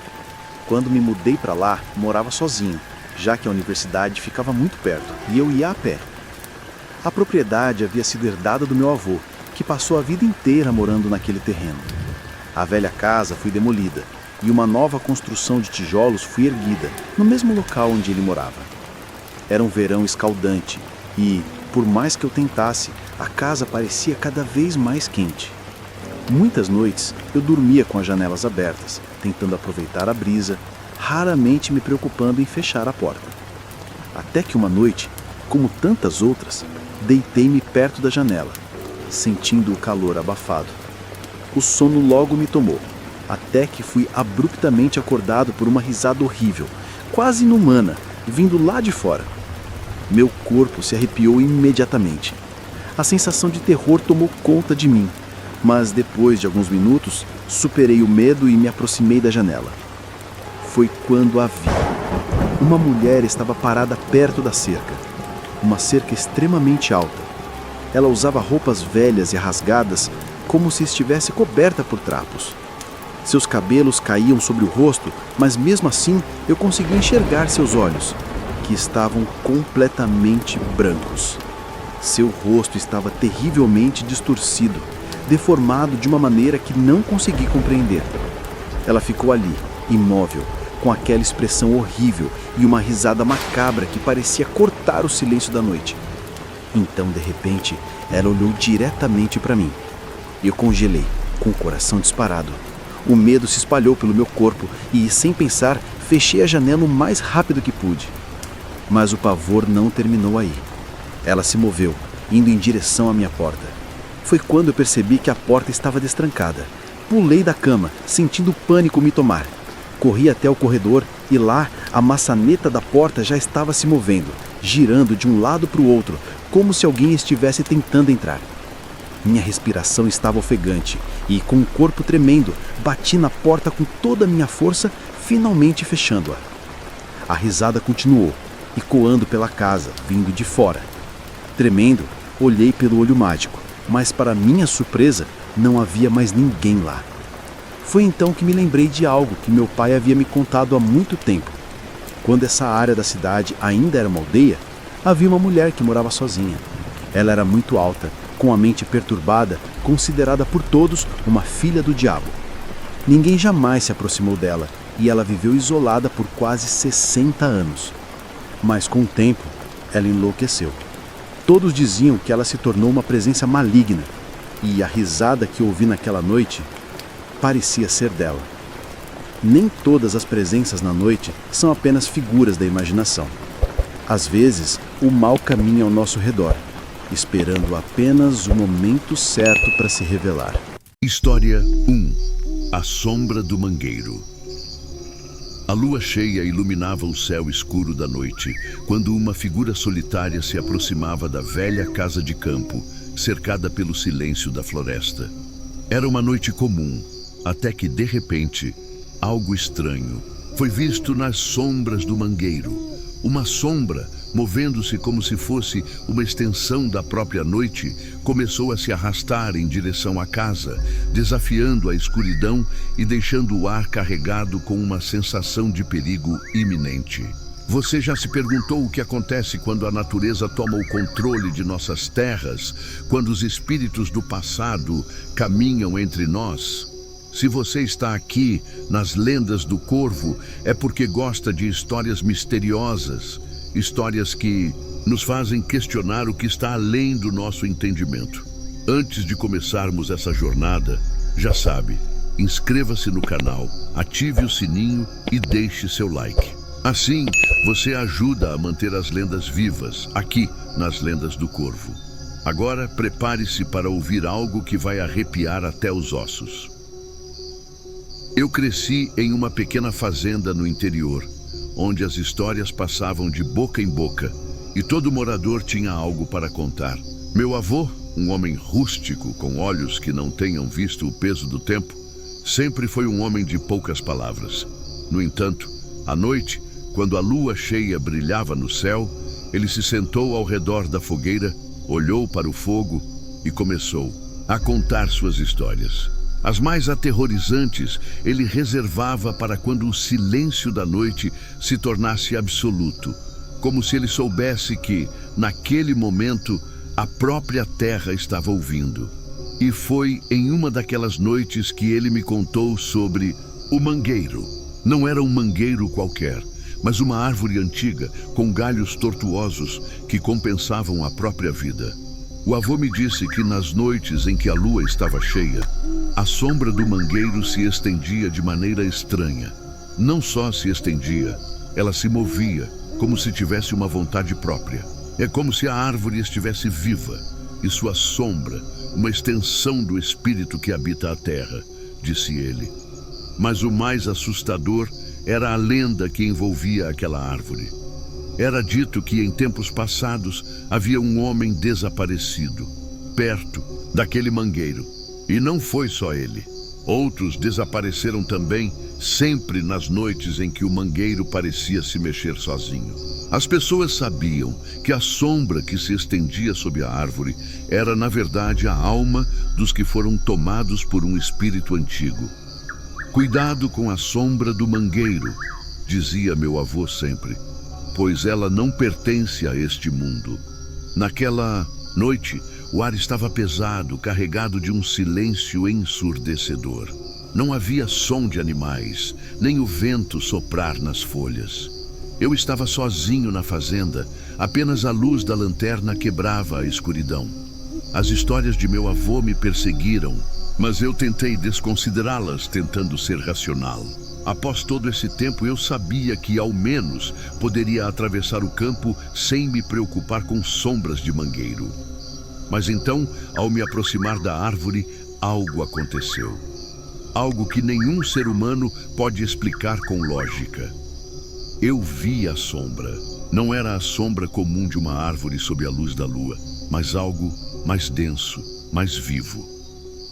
S4: Quando me mudei para lá, morava sozinho, já que a universidade ficava muito perto e eu ia a pé. A propriedade havia sido herdada do meu avô, que passou a vida inteira morando naquele terreno. A velha casa foi demolida e uma nova construção de tijolos foi erguida no mesmo local onde ele morava. Era um verão escaldante e, por mais que eu tentasse, a casa parecia cada vez mais quente. Muitas noites eu dormia com as janelas abertas, tentando aproveitar a brisa, raramente me preocupando em fechar a porta. Até que uma noite, como tantas outras, deitei-me perto da janela, sentindo o calor abafado. O sono logo me tomou, até que fui abruptamente acordado por uma risada horrível, quase inumana, vindo lá de fora. Meu corpo se arrepiou imediatamente. A sensação de terror tomou conta de mim, mas depois de alguns minutos, superei o medo e me aproximei da janela. Foi quando a vi. Uma mulher estava parada perto da cerca, uma cerca extremamente alta. Ela usava roupas velhas e rasgadas, como se estivesse coberta por trapos. Seus cabelos caíam sobre o rosto, mas mesmo assim eu conseguia enxergar seus olhos, que estavam completamente brancos. Seu rosto estava terrivelmente distorcido, deformado de uma maneira que não consegui compreender. Ela ficou ali, imóvel, com aquela expressão horrível e uma risada macabra que parecia cortar o silêncio da noite. Então, de repente, ela olhou diretamente para mim. Eu congelei, com o coração disparado. O medo se espalhou pelo meu corpo e, sem pensar, fechei a janela o mais rápido que pude. Mas o pavor não terminou aí. Ela se moveu, indo em direção à minha porta. Foi quando eu percebi que a porta estava destrancada. Pulei da cama, sentindo o pânico me tomar. Corri até o corredor e lá a maçaneta da porta já estava se movendo, girando de um lado para o outro, como se alguém estivesse tentando entrar. Minha respiração estava ofegante e, com o corpo tremendo, bati na porta com toda a minha força, finalmente fechando-a. A risada continuou, ecoando pela casa, vindo de fora. Tremendo, olhei pelo olho mágico, mas para minha surpresa, não havia mais ninguém lá. Foi então que me lembrei de algo que meu pai havia me contado há muito tempo. Quando essa área da cidade ainda era uma aldeia, havia uma mulher que morava sozinha. Ela era muito alta, com a mente perturbada, considerada por todos uma filha do diabo. Ninguém jamais se aproximou dela e ela viveu isolada por quase 60 anos. Mas com o tempo, ela enlouqueceu. Todos diziam que ela se tornou uma presença maligna e a risada que ouvi naquela noite parecia ser dela. Nem todas as presenças na noite são apenas figuras da imaginação. Às vezes, o mal caminha ao nosso redor, esperando apenas o momento certo para se revelar.
S6: História 1. A sombra do mangueiro. A lua cheia iluminava o céu escuro da noite, quando uma figura solitária se aproximava da velha casa de campo, cercada pelo silêncio da floresta. Era uma noite comum, até que, de repente, algo estranho foi visto nas sombras do mangueiro. Uma sombra, movendo-se como se fosse uma extensão da própria noite, começou a se arrastar em direção à casa, desafiando a escuridão e deixando o ar carregado com uma sensação de perigo iminente. Você já se perguntou o que acontece quando a natureza toma o controle de nossas terras, quando os espíritos do passado caminham entre nós? Se você está aqui, nas Lendas do Corvo, é porque gosta de histórias misteriosas, histórias que nos fazem questionar o que está além do nosso entendimento. Antes de começarmos essa jornada, já sabe, inscreva-se no canal, ative o sininho e deixe seu like. Assim, você ajuda a manter as lendas vivas, aqui nas Lendas do Corvo. Agora, prepare-se para ouvir algo que vai arrepiar até os ossos. Eu cresci em uma pequena fazenda no interior, onde as histórias passavam de boca em boca e todo morador tinha algo para contar. Meu avô, um homem rústico com olhos que não tenham visto o peso do tempo, sempre foi um homem de poucas palavras. No entanto, à noite, quando a lua cheia brilhava no céu, ele se sentou ao redor da fogueira, olhou para o fogo e começou a contar suas histórias. As mais aterrorizantes ele reservava para quando o silêncio da noite se tornasse absoluto, como se ele soubesse que, naquele momento, a própria terra estava ouvindo. E foi em uma daquelas noites que ele me contou sobre o mangueiro. Não era um mangueiro qualquer, mas uma árvore antiga com galhos tortuosos que compensavam a própria vida. O avô me disse que nas noites em que a lua estava cheia, a sombra do mangueiro se estendia de maneira estranha. Não só se estendia, ela se movia, como se tivesse uma vontade própria. É como se a árvore estivesse viva, e sua sombra, uma extensão do espírito que habita a terra, disse ele. Mas o mais assustador era a lenda que envolvia aquela árvore. Era dito que em tempos passados havia um homem desaparecido, perto daquele mangueiro. E não foi só ele. Outros desapareceram também, sempre nas noites em que o mangueiro parecia se mexer sozinho. As pessoas sabiam que a sombra que se estendia sob a árvore era, na verdade, a alma dos que foram tomados por um espírito antigo. Cuidado com a sombra do mangueiro, dizia meu avô sempre, pois ela não pertence a este mundo. Naquela noite, o ar estava pesado, carregado de um silêncio ensurdecedor. Não havia som de animais, nem o vento soprar nas folhas. Eu estava sozinho na fazenda, apenas a luz da lanterna quebrava a escuridão. As histórias de meu avô me perseguiram, mas eu tentei desconsiderá-las, tentando ser racional. Após todo esse tempo, eu sabia que, ao menos, poderia atravessar o campo sem me preocupar com sombras de mangueiro. Mas então, ao me aproximar da árvore, algo aconteceu. Algo que nenhum ser humano pode explicar com lógica. Eu vi a sombra. Não era a sombra comum de uma árvore sob a luz da lua, mas algo mais denso, mais vivo.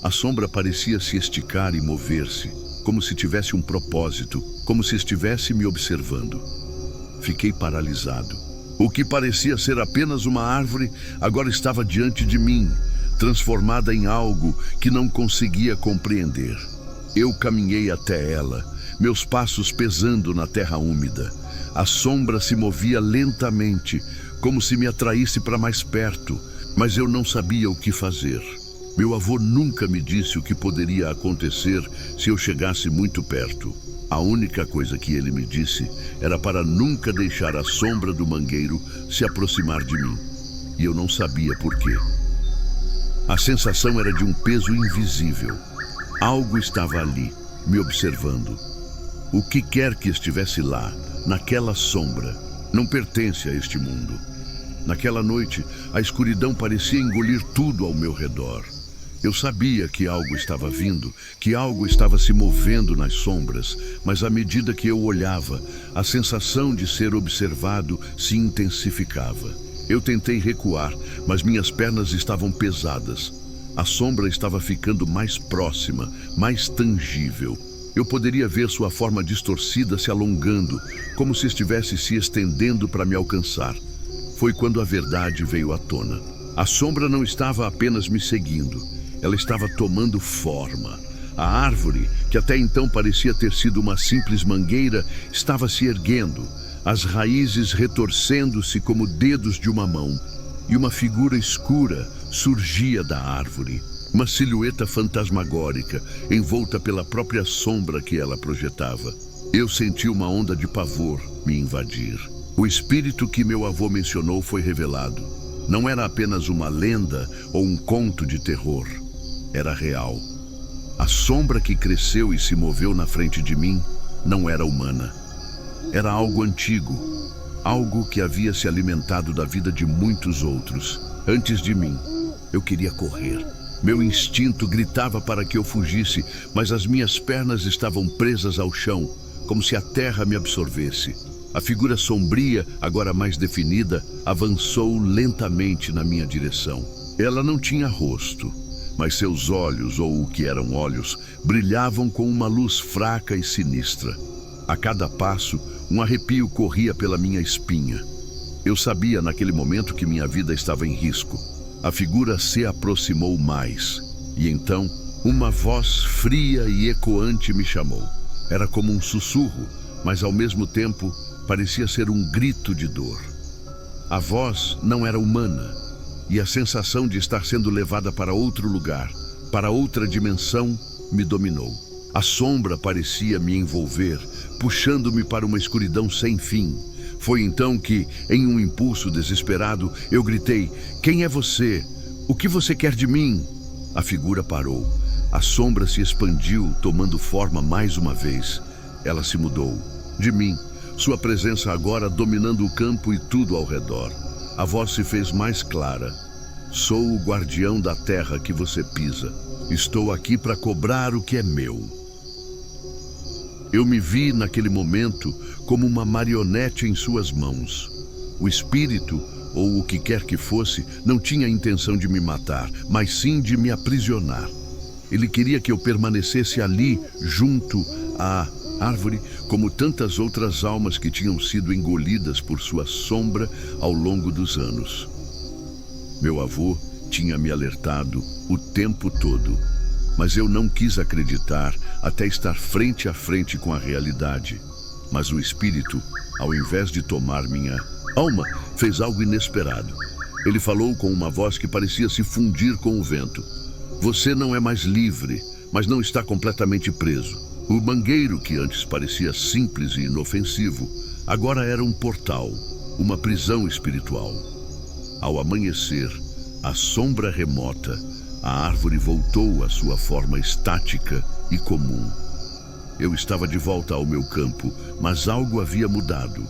S6: A sombra parecia se esticar e mover-se, como se tivesse um propósito, como se estivesse me observando. Fiquei paralisado. O que parecia ser apenas uma árvore, agora estava diante de mim, transformada em algo que não conseguia compreender. Eu caminhei até ela, meus passos pesando na terra úmida. A sombra se movia lentamente, como se me atraísse para mais perto, mas eu não sabia o que fazer. Meu avô nunca me disse o que poderia acontecer se eu chegasse muito perto. A única coisa que ele me disse era para nunca deixar a sombra do mangueiro se aproximar de mim. E eu não sabia por quê. A sensação era de um peso invisível. Algo estava ali, me observando. O que quer que estivesse lá, naquela sombra, não pertence a este mundo. Naquela noite, a escuridão parecia engolir tudo ao meu redor. Eu sabia que algo estava vindo, que algo estava se movendo nas sombras, mas à medida que eu olhava, a sensação de ser observado se intensificava. Eu tentei recuar, mas minhas pernas estavam pesadas. A sombra estava ficando mais próxima, mais tangível. Eu poderia ver sua forma distorcida se alongando, como se estivesse se estendendo para me alcançar. Foi quando a verdade veio à tona. A sombra não estava apenas me seguindo, ela estava tomando forma. A árvore, que até então parecia ter sido uma simples mangueira, estava se erguendo, as raízes retorcendo-se como dedos de uma mão, e uma figura escura surgia da árvore, uma silhueta fantasmagórica, envolta pela própria sombra que ela projetava. Eu senti uma onda de pavor me invadir. O espírito que meu avô mencionou foi revelado. Não era apenas uma lenda ou um conto de terror. Era real. A sombra que cresceu e se moveu na frente de mim não era humana. Era algo antigo, algo que havia se alimentado da vida de muitos outros. Antes de mim, eu queria correr. Meu instinto gritava para que eu fugisse, mas as minhas pernas estavam presas ao chão, como se a terra me absorvesse. A figura sombria, agora mais definida, avançou lentamente na minha direção. Ela não tinha rosto, mas seus olhos, ou o que eram olhos, brilhavam com uma luz fraca e sinistra. A cada passo, um arrepio corria pela minha espinha. Eu sabia naquele momento que minha vida estava em risco. A figura se aproximou mais, e então uma voz fria e ecoante me chamou. Era como um sussurro, mas ao mesmo tempo parecia ser um grito de dor. A voz não era humana, e a sensação de estar sendo levada para outro lugar, para outra dimensão, me dominou. A sombra parecia me envolver, puxando-me para uma escuridão sem fim. Foi então que, em um impulso desesperado, eu gritei: "Quem é você? O que você quer de mim?" A figura parou. A sombra se expandiu, tomando forma mais uma vez. Ela se mudou. De mim, sua presença agora dominando o campo e tudo ao redor. A voz se fez mais clara. "Sou o guardião da terra que você pisa. Estou aqui para cobrar o que é meu." Eu me vi naquele momento como uma marionete em suas mãos. O espírito, ou o que quer que fosse, não tinha a intenção de me matar, mas sim de me aprisionar. Ele queria que eu permanecesse ali, junto à árvore, como tantas outras almas que tinham sido engolidas por sua sombra ao longo dos anos. Meu avô tinha me alertado o tempo todo, mas eu não quis acreditar até estar frente a frente com a realidade. Mas o espírito, ao invés de tomar minha alma, fez algo inesperado. Ele falou com uma voz que parecia se fundir com o vento. "Você não é mais livre, mas não está completamente preso." O mangueiro, que antes parecia simples e inofensivo, agora era um portal, uma prisão espiritual. Ao amanhecer, a sombra remota, a árvore voltou à sua forma estática e comum. Eu estava de volta ao meu campo, mas algo havia mudado.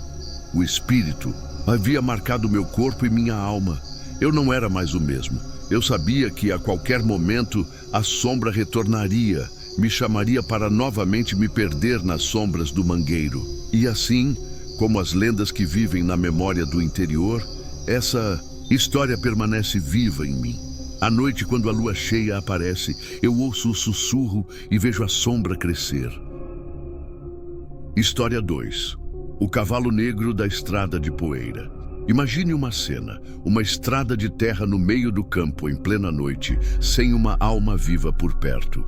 S6: O espírito havia marcado meu corpo e minha alma. Eu não era mais o mesmo. Eu sabia que a qualquer momento a sombra retornaria, me chamaria para novamente me perder nas sombras do mangueiro. E assim, como as lendas que vivem na memória do interior, essa história permanece viva em mim. À noite, quando a lua cheia aparece, eu ouço o sussurro e vejo a sombra crescer. História 2. O cavalo negro da estrada de poeira. Imagine uma cena, uma estrada de terra no meio do campo em plena noite, sem uma alma viva por perto.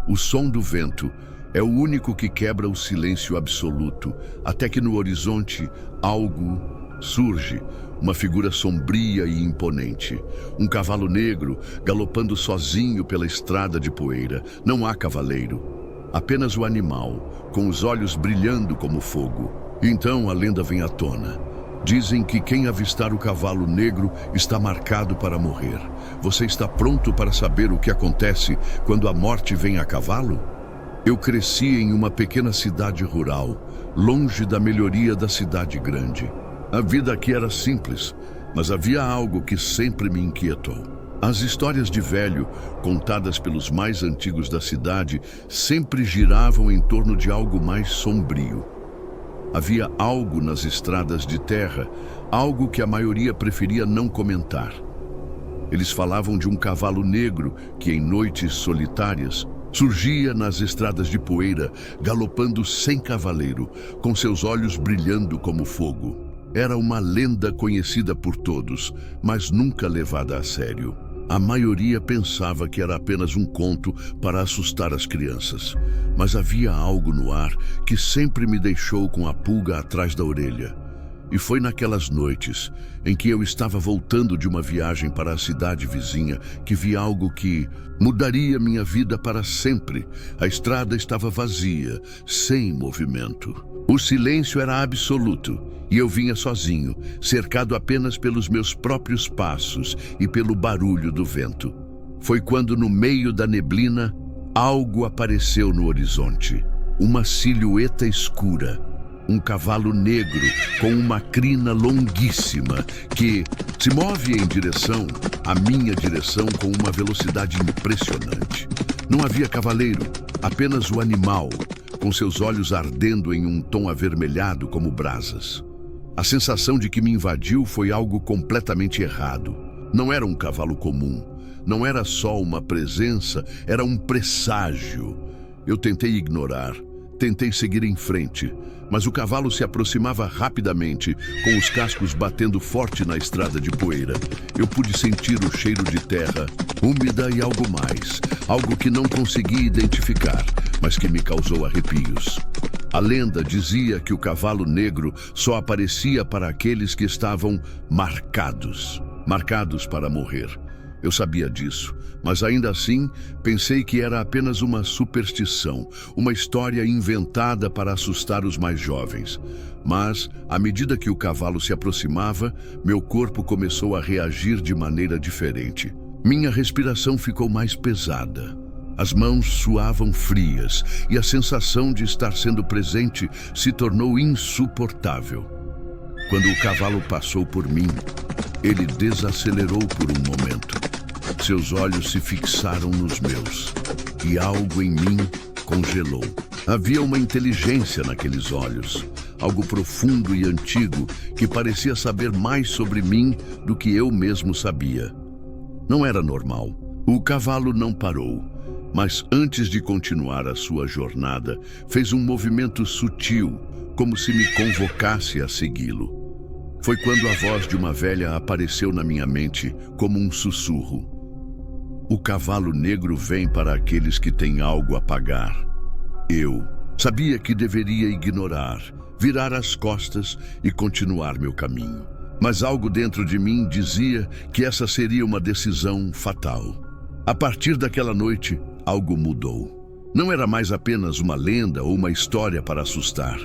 S6: O som do vento é o único que quebra o silêncio absoluto, até que no horizonte algo surge uma figura sombria e imponente. Um cavalo negro galopando sozinho pela estrada de poeira. Não há cavaleiro, apenas o animal, com os olhos brilhando como fogo. Então a lenda vem à tona. Dizem que quem avistar o cavalo negro está marcado para morrer. Você está pronto para saber o que acontece quando a morte vem a cavalo? Eu cresci em uma pequena cidade rural, longe da melhoria da cidade grande. A vida aqui era simples, mas havia algo que sempre me inquietou. As histórias de velho, contadas pelos mais antigos da cidade, sempre giravam em torno de algo mais sombrio. Havia algo nas estradas de terra, algo que a maioria preferia não comentar. Eles falavam de um cavalo negro que, em noites solitárias, surgia nas estradas de poeira, galopando sem cavaleiro, com seus olhos brilhando como fogo. Era uma lenda conhecida por todos, mas nunca levada a sério. A maioria pensava que era apenas um conto para assustar as crianças. Mas havia algo no ar que sempre me deixou com a pulga atrás da orelha. E foi naquelas noites em que eu estava voltando de uma viagem para a cidade vizinha que vi algo que mudaria minha vida para sempre. A estrada estava vazia, sem movimento. O silêncio era absoluto e eu vinha sozinho, cercado apenas pelos meus próprios passos e pelo barulho do vento. Foi quando, no meio da neblina, algo apareceu no horizonte. Uma silhueta escura. Um cavalo negro com uma crina longuíssima que se move em direção à minha direção com uma velocidade impressionante. Não havia cavaleiro, apenas o animal, com seus olhos ardendo em um tom avermelhado como brasas. A sensação de que me invadiu foi algo completamente errado. Não era um cavalo comum, não era só uma presença, era um presságio. Eu tentei ignorar, tentei seguir em frente, mas o cavalo se aproximava rapidamente, com os cascos batendo forte na estrada de poeira. Eu pude sentir o cheiro de terra, úmida e algo mais, algo que não consegui identificar, mas que me causou arrepios. A lenda dizia que o cavalo negro só aparecia para aqueles que estavam marcados para morrer. Eu sabia disso, mas ainda assim pensei que era apenas uma superstição, uma história inventada para assustar os mais jovens. Mas, à medida que o cavalo se aproximava, meu corpo começou a reagir de maneira diferente. Minha respiração ficou mais pesada. As mãos suavam frias e a sensação de estar sendo presente se tornou insuportável. Quando o cavalo passou por mim, ele desacelerou por um momento. Seus olhos se fixaram nos meus e algo em mim congelou. Havia uma inteligência naqueles olhos, algo profundo e antigo que parecia saber mais sobre mim do que eu mesmo sabia. Não era normal. O cavalo não parou, mas antes de continuar a sua jornada, fez um movimento sutil, como se me convocasse a segui-lo. Foi quando a voz de uma velha apareceu na minha mente como um sussurro. O cavalo negro vem para aqueles que têm algo a pagar. Eu sabia que deveria ignorar, virar as costas e continuar meu caminho. Mas algo dentro de mim dizia que essa seria uma decisão fatal. A partir daquela noite, algo mudou. Não era mais apenas uma lenda ou uma história para assustar.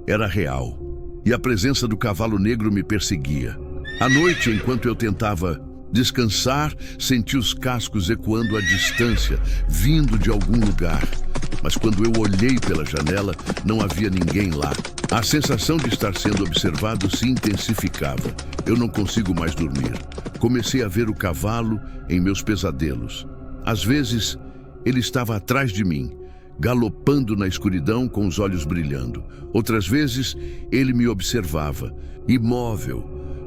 S6: Era real. E a presença do cavalo negro me perseguia. À noite, enquanto eu tentava descansar, senti os cascos ecoando à distância, vindo de algum lugar. Mas quando eu olhei pela janela, não havia ninguém lá. A sensação de estar sendo observado se intensificava. Eu não consigo mais dormir. Comecei a ver o cavalo em meus pesadelos. Às vezes, ele estava atrás de mim, galopando na escuridão com os olhos brilhando. Outras vezes, ele me observava, imóvel,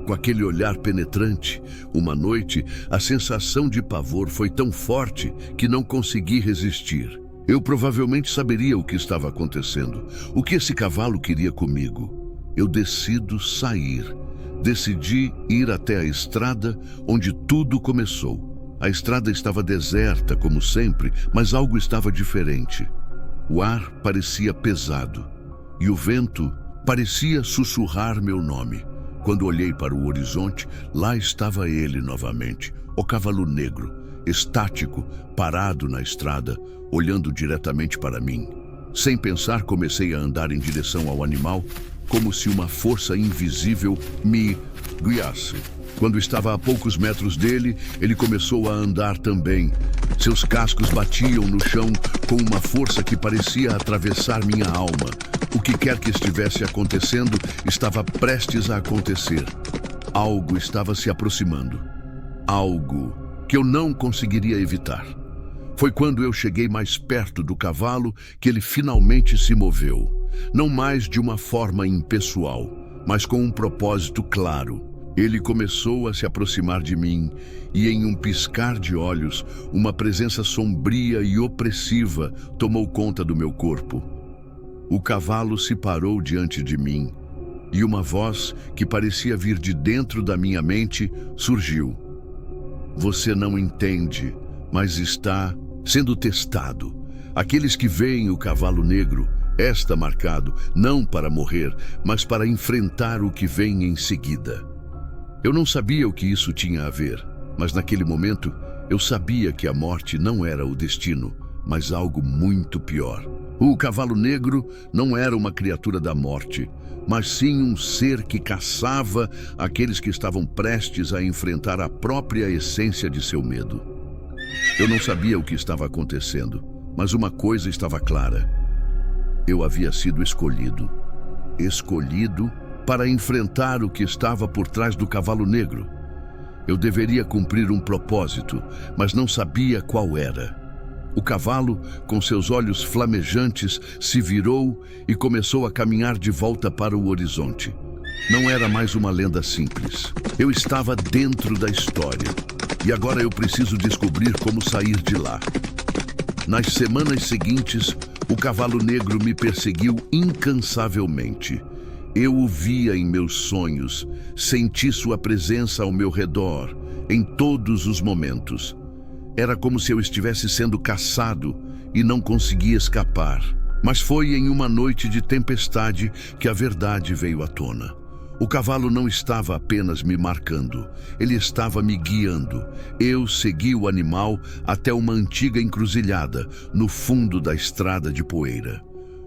S6: com aquele olhar penetrante. Uma noite, a sensação de pavor foi tão forte que não consegui resistir. Eu provavelmente saberia o que estava acontecendo, o que esse cavalo queria comigo. Eu decido sair. Decidi ir até a estrada onde tudo começou. A estrada estava deserta, como sempre, mas algo estava diferente. O ar parecia pesado e o vento parecia sussurrar meu nome. Quando olhei para o horizonte, lá estava ele novamente, o cavalo negro, estático, parado na estrada, olhando diretamente para mim. Sem pensar, comecei a andar em direção ao animal, como se uma força invisível me guiasse. Quando estava a poucos metros dele, ele começou a andar também. Seus cascos batiam no chão com uma força que parecia atravessar minha alma. O que quer que estivesse acontecendo, estava prestes a acontecer. Algo estava se aproximando. Algo que eu não conseguiria evitar. Foi quando eu cheguei mais perto do cavalo que ele finalmente se moveu. Não mais de uma forma impessoal, mas com um propósito claro. Ele começou a se aproximar de mim e, em um piscar de olhos, uma presença sombria e opressiva tomou conta do meu corpo. O cavalo se parou diante de mim e uma voz que parecia vir de dentro da minha mente surgiu. Você não entende, mas está sendo testado. Aqueles que veem o cavalo negro está marcado, não para morrer, mas para enfrentar o que vem em seguida. Eu não sabia o que isso tinha a ver, mas naquele momento eu sabia que a morte não era o destino, mas algo muito pior. O cavalo negro não era uma criatura da morte, mas sim um ser que caçava aqueles que estavam prestes a enfrentar a própria essência de seu medo. Eu não sabia o que estava acontecendo, mas uma coisa estava clara. Eu havia sido escolhido para enfrentar o que estava por trás do cavalo negro. Eu deveria cumprir um propósito, mas não sabia qual era. O cavalo, com seus olhos flamejantes, se virou e começou a caminhar de volta para o horizonte. Não era mais uma lenda simples. Eu estava dentro da história. E agora eu preciso descobrir como sair de lá. Nas semanas seguintes, o cavalo negro me perseguiu incansavelmente. Eu o via em meus sonhos, senti sua presença ao meu redor, em todos os momentos. Era como se eu estivesse sendo caçado e não conseguia escapar. Mas foi em uma noite de tempestade que a verdade veio à tona. O cavalo não estava apenas me marcando, ele estava me guiando. Eu segui o animal até uma antiga encruzilhada, no fundo da estrada de poeira.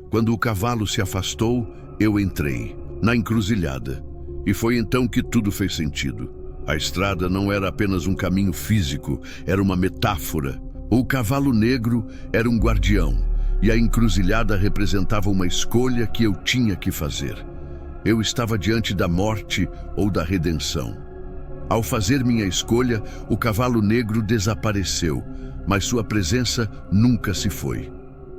S6: Quando o cavalo se afastou, eu entrei na encruzilhada, e foi então que tudo fez sentido. A estrada não era apenas um caminho físico, era uma metáfora. O cavalo negro era um guardião, e a encruzilhada representava uma escolha que eu tinha que fazer. Eu estava diante da morte ou da redenção. Ao fazer minha escolha, o cavalo negro desapareceu, mas sua presença nunca se foi.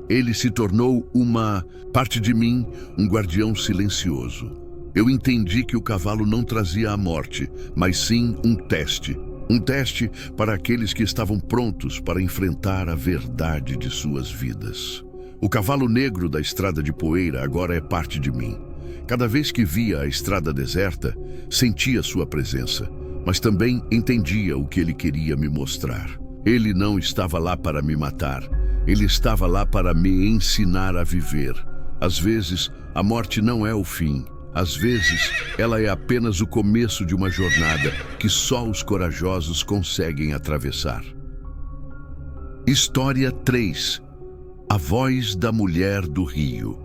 S6: Ele se tornou uma parte de mim, um guardião silencioso. Eu entendi que o cavalo não trazia a morte, mas sim um teste. Um teste para aqueles que estavam prontos para enfrentar a verdade de suas vidas. O cavalo negro da estrada de poeira agora é parte de mim. Cada vez que via a estrada deserta, sentia sua presença, mas também entendia o que ele queria me mostrar. Ele não estava lá para me matar. Ele estava lá para me ensinar a viver. Às vezes, a morte não é o fim. Às vezes, ela é apenas o começo de uma jornada que só os corajosos conseguem atravessar. História 3. A voz da mulher do rio.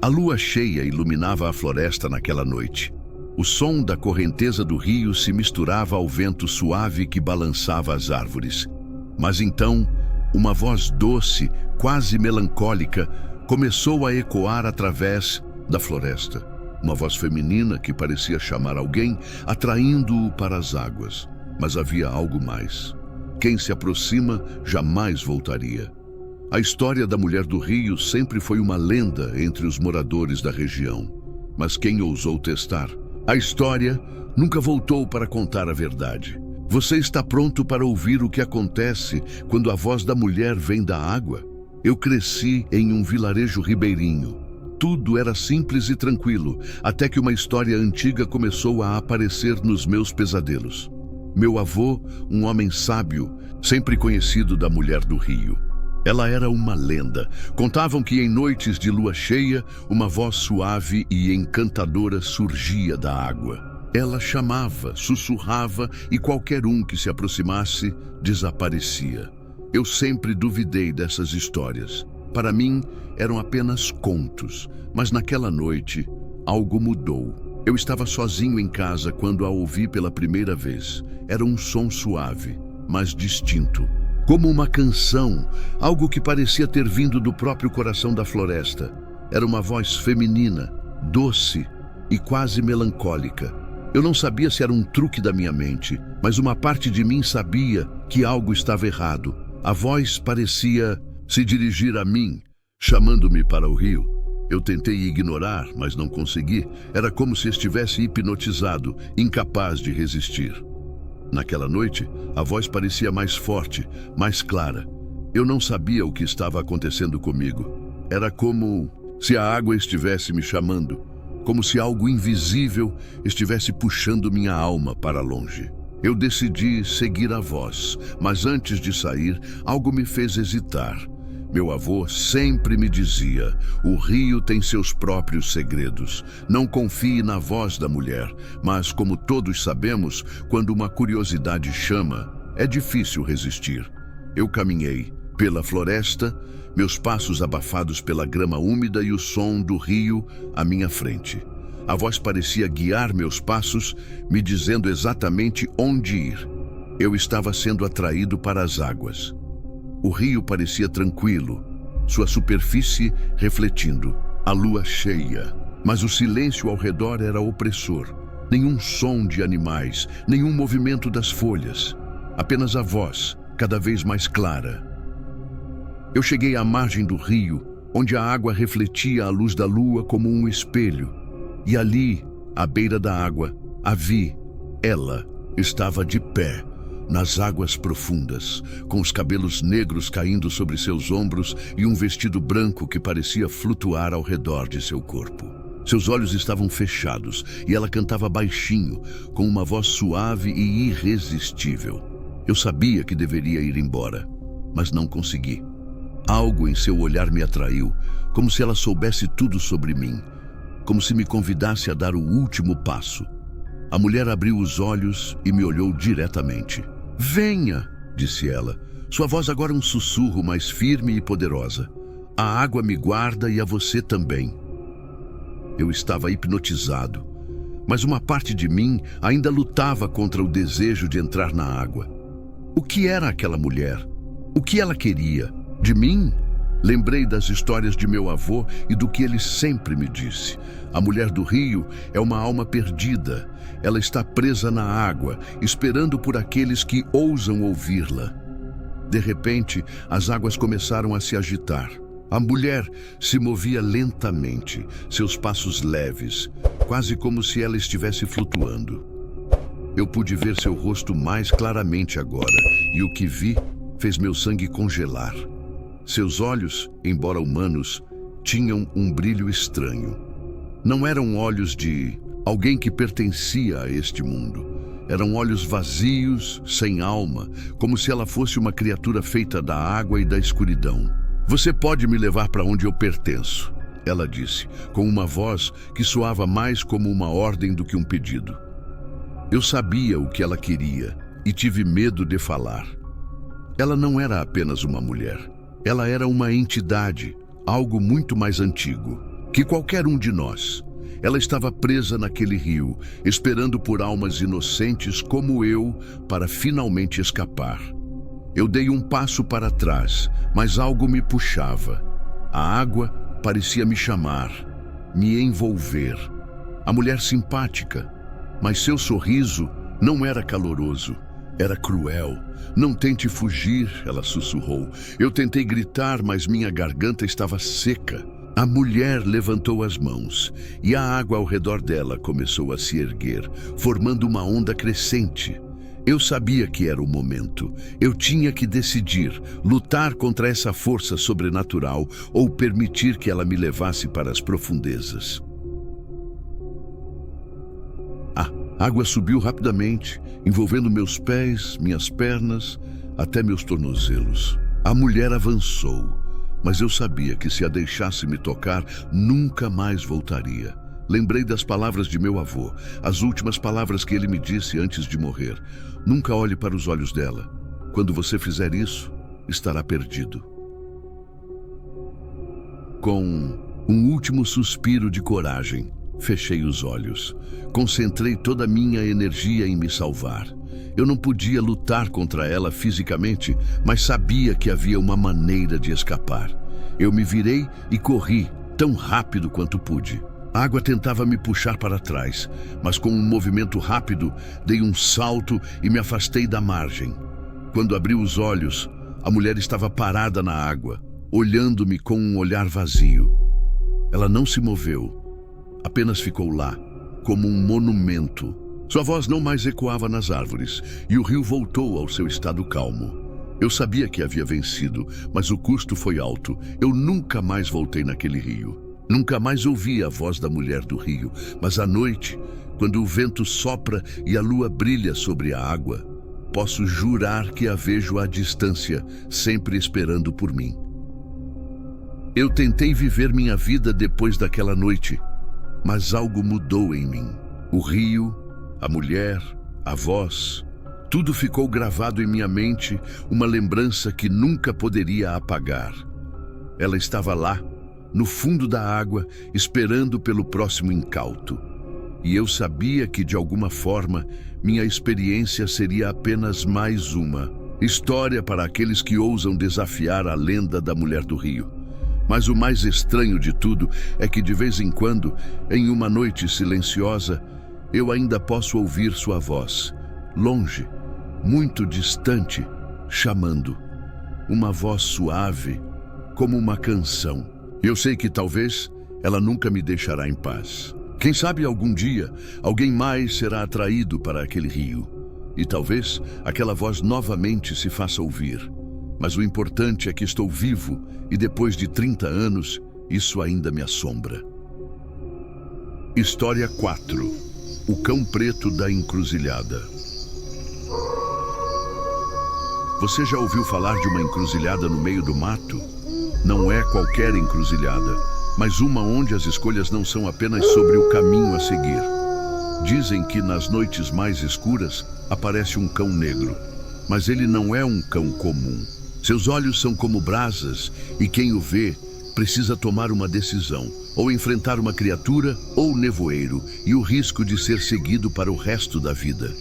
S6: A lua cheia iluminava a floresta naquela noite. O som da correnteza do rio se misturava ao vento suave que balançava as árvores. Mas então, uma voz doce, quase melancólica, começou a ecoar através da floresta. Uma voz feminina que parecia chamar alguém, atraindo-o para as águas. Mas havia algo mais. Quem se aproxima jamais voltaria. A história da mulher do rio sempre foi uma lenda entre os moradores da região. Mas quem ousou testar? A história nunca voltou para contar a verdade. Você está pronto para ouvir o que acontece quando a voz da mulher vem da água? Eu cresci em um vilarejo ribeirinho. Tudo era simples e tranquilo, até que uma história antiga começou a aparecer nos meus pesadelos. Meu avô, um homem sábio, sempre conhecido da mulher do rio. Ela era uma lenda. Contavam que em noites de lua cheia, uma voz suave e encantadora surgia da água. Ela chamava, sussurrava e qualquer um que se aproximasse desaparecia. Eu sempre duvidei dessas histórias. Para mim, eram apenas contos. Mas naquela noite, algo mudou. Eu estava sozinho em casa quando a ouvi pela primeira vez. Era um som suave, mas distinto. Como uma canção, algo que parecia ter vindo do próprio coração da floresta. Era uma voz feminina, doce e quase melancólica. Eu não sabia se era um truque da minha mente, mas uma parte de mim sabia que algo estava errado. A voz parecia se dirigir a mim, chamando-me para o rio. Eu tentei ignorar, mas não consegui. Era como se estivesse hipnotizado, incapaz de resistir. Naquela noite, a voz parecia mais forte, mais clara. Eu não sabia o que estava acontecendo comigo. Era como se a água estivesse me chamando, como se algo invisível estivesse puxando minha alma para longe. Eu decidi seguir a voz, mas antes de sair, algo me fez hesitar. Meu avô sempre me dizia: o rio tem seus próprios segredos. Não confie na voz da mulher, mas como todos sabemos, quando uma curiosidade chama, é difícil resistir. Eu caminhei pela floresta, meus passos abafados pela grama úmida e o som do rio à minha frente. A voz parecia guiar meus passos, me dizendo exatamente onde ir. Eu estava sendo atraído para as águas. O rio parecia tranquilo, sua superfície refletindo a lua cheia, mas o silêncio ao redor era opressor. Nenhum som de animais, nenhum movimento das folhas, apenas a voz, cada vez mais clara. Eu cheguei à margem do rio, onde a água refletia a luz da lua como um espelho, e ali, à beira da água, a vi. Ela estava de pé, nas águas profundas, com os cabelos negros caindo sobre seus ombros e um vestido branco que parecia flutuar ao redor de seu corpo. Seus olhos estavam fechados e ela cantava baixinho, com uma voz suave e irresistível. Eu sabia que deveria ir embora, mas não consegui. Algo em seu olhar me atraiu, como se ela soubesse tudo sobre mim, como se me convidasse a dar o último passo. A mulher abriu os olhos e me olhou diretamente. "Venha", disse ela. Sua voz agora um sussurro mais firme e poderosa. "A água me guarda e a você também." Eu estava hipnotizado, mas uma parte de mim ainda lutava contra o desejo de entrar na água. O que era aquela mulher? O que ela queria? De mim? Lembrei das histórias de meu avô e do que ele sempre me disse. A mulher do rio é uma alma perdida. Ela está presa na água, esperando por aqueles que ousam ouvi-la. De repente, as águas começaram a se agitar. A mulher se movia lentamente, seus passos leves, quase como se ela estivesse flutuando. Eu pude ver seu rosto mais claramente agora, e o que vi fez meu sangue congelar. Seus olhos, embora humanos, tinham um brilho estranho. Não eram olhos de alguém que pertencia a este mundo. Eram olhos vazios, sem alma, como se ela fosse uma criatura feita da água e da escuridão. "Você pode me levar para onde eu pertenço", ela disse, com uma voz que soava mais como uma ordem do que um pedido. Eu sabia o que ela queria e tive medo de falar. Ela não era apenas uma mulher. Ela era uma entidade, algo muito mais antigo que qualquer um de nós. Ela estava presa naquele rio, esperando por almas inocentes como eu para finalmente escapar. Eu dei um passo para trás, mas algo me puxava. A água parecia me chamar, me envolver. A mulher simpática, mas seu sorriso não era caloroso. Era cruel. "Não tente fugir", ela sussurrou. Eu tentei gritar, mas minha garganta estava seca. A mulher levantou as mãos e a água ao redor dela começou a se erguer, formando uma onda crescente. Eu sabia que era o momento. Eu tinha que decidir, lutar contra essa força sobrenatural ou permitir que ela me levasse para as profundezas. A água subiu rapidamente, envolvendo meus pés, minhas pernas, até meus tornozelos. A A mulher avançou, mas eu sabia que se a deixasse me tocar, nunca mais voltaria. Lembrei das palavras de meu avô, as últimas palavras que ele me disse antes de morrer. Nunca olhe para os olhos dela. Quando você fizer isso, estará perdido. Com um último suspiro de coragem, fechei os olhos. Concentrei toda a minha energia em me salvar. Eu não podia lutar contra ela fisicamente, mas sabia que havia uma maneira de escapar. Eu me virei e corri tão rápido quanto pude. A água tentava me puxar para trás, mas com um movimento rápido, dei um salto e me afastei da margem. Quando abri os olhos, a mulher estava parada na água, olhando-me com um olhar vazio. Ela não se moveu, apenas ficou lá, como um monumento. Sua voz não mais ecoava nas árvores, e o rio voltou ao seu estado calmo. Eu sabia que havia vencido, mas o custo foi alto. Eu nunca mais voltei naquele rio. Nunca mais ouvi a voz da mulher do rio, mas à noite, quando o vento sopra e a lua brilha sobre a água, posso jurar que a vejo à distância, sempre esperando por mim. Eu tentei viver minha vida depois daquela noite, mas algo mudou em mim. O rio, a mulher, a voz, tudo ficou gravado em minha mente, uma lembrança que nunca poderia apagar. Ela estava lá, no fundo da água, esperando pelo próximo incauto. E eu sabia que, de alguma forma, minha experiência seria apenas mais uma história para aqueles que ousam desafiar a lenda da mulher do rio. Mas o mais estranho de tudo é que, de vez em quando, em uma noite silenciosa, eu ainda posso ouvir sua voz, longe, muito distante, chamando. Uma voz suave, como uma canção. Eu sei que talvez ela nunca me deixará em paz. Quem sabe algum dia alguém mais será atraído para aquele rio. E talvez aquela voz novamente se faça ouvir. Mas o importante é que estou vivo e depois de 30 anos, isso ainda me assombra. História 4. O cão preto da encruzilhada. Você já ouviu falar de uma encruzilhada no meio do mato? Não é qualquer encruzilhada, mas uma onde as escolhas não são apenas sobre o caminho a seguir. Dizem que nas noites mais escuras aparece um cão negro, mas ele não é um cão comum. Seus olhos são como brasas e quem o vê precisa tomar uma decisão, ou enfrentar uma criatura ou nevoeiro e o risco de ser seguido para o resto da vida.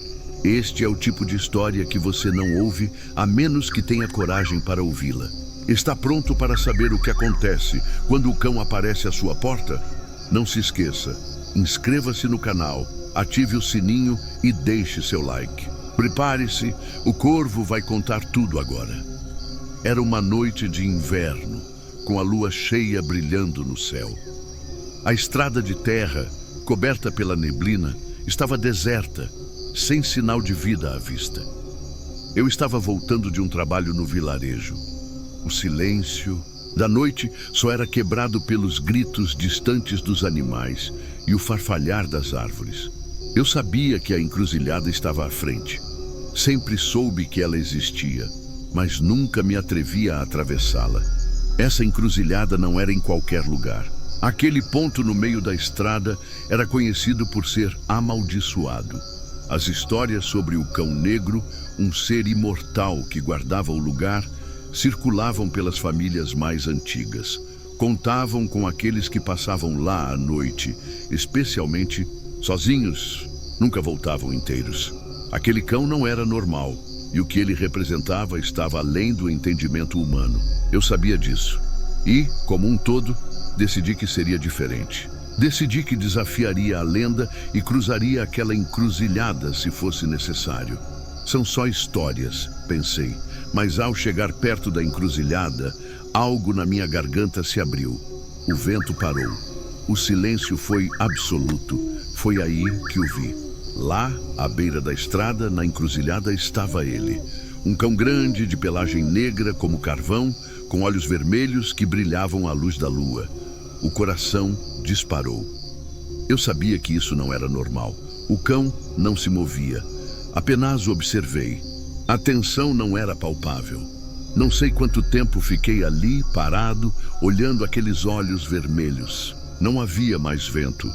S6: Este é o tipo de história que você não ouve a menos que tenha coragem para ouvi-la. Está pronto para saber o que acontece quando o cão aparece à sua porta? Não se esqueça, inscreva-se no canal, ative o sininho e deixe seu like. Prepare-se, o Corvo vai contar tudo agora. Era uma noite de inverno, com a lua cheia brilhando no céu. A estrada de terra, coberta pela neblina, estava deserta, sem sinal de vida à vista. Eu estava voltando de um trabalho no vilarejo. O silêncio da noite só era quebrado pelos gritos distantes dos animais e o farfalhar das árvores. Eu sabia que a encruzilhada estava à frente. Sempre soube que ela existia, mas nunca me atrevia a atravessá-la. Essa encruzilhada não era em qualquer lugar. Aquele ponto no meio da estrada era conhecido por ser amaldiçoado. As histórias sobre o cão negro, um ser imortal que guardava o lugar, circulavam pelas famílias mais antigas. Contavam com aqueles que passavam lá à noite, especialmente sozinhos, nunca voltavam inteiros. Aquele cão não era normal, e o que ele representava estava além do entendimento humano. Eu sabia disso. E, como um todo, decidi que seria diferente. Decidi que desafiaria a lenda e cruzaria aquela encruzilhada se fosse necessário. São só histórias, pensei. Mas ao chegar perto da encruzilhada, algo na minha garganta se abriu. O vento parou. O silêncio foi absoluto. Foi aí que o vi. Lá, à beira da estrada, na encruzilhada, estava ele. Um cão grande, de pelagem negra como carvão, com olhos vermelhos que brilhavam à luz da lua. O coração disparou. Eu sabia que isso não era normal. O cão não se movia. Apenas o observei. A tensão não era palpável. Não sei quanto tempo fiquei ali, parado, olhando aqueles olhos vermelhos. Não havia mais vento,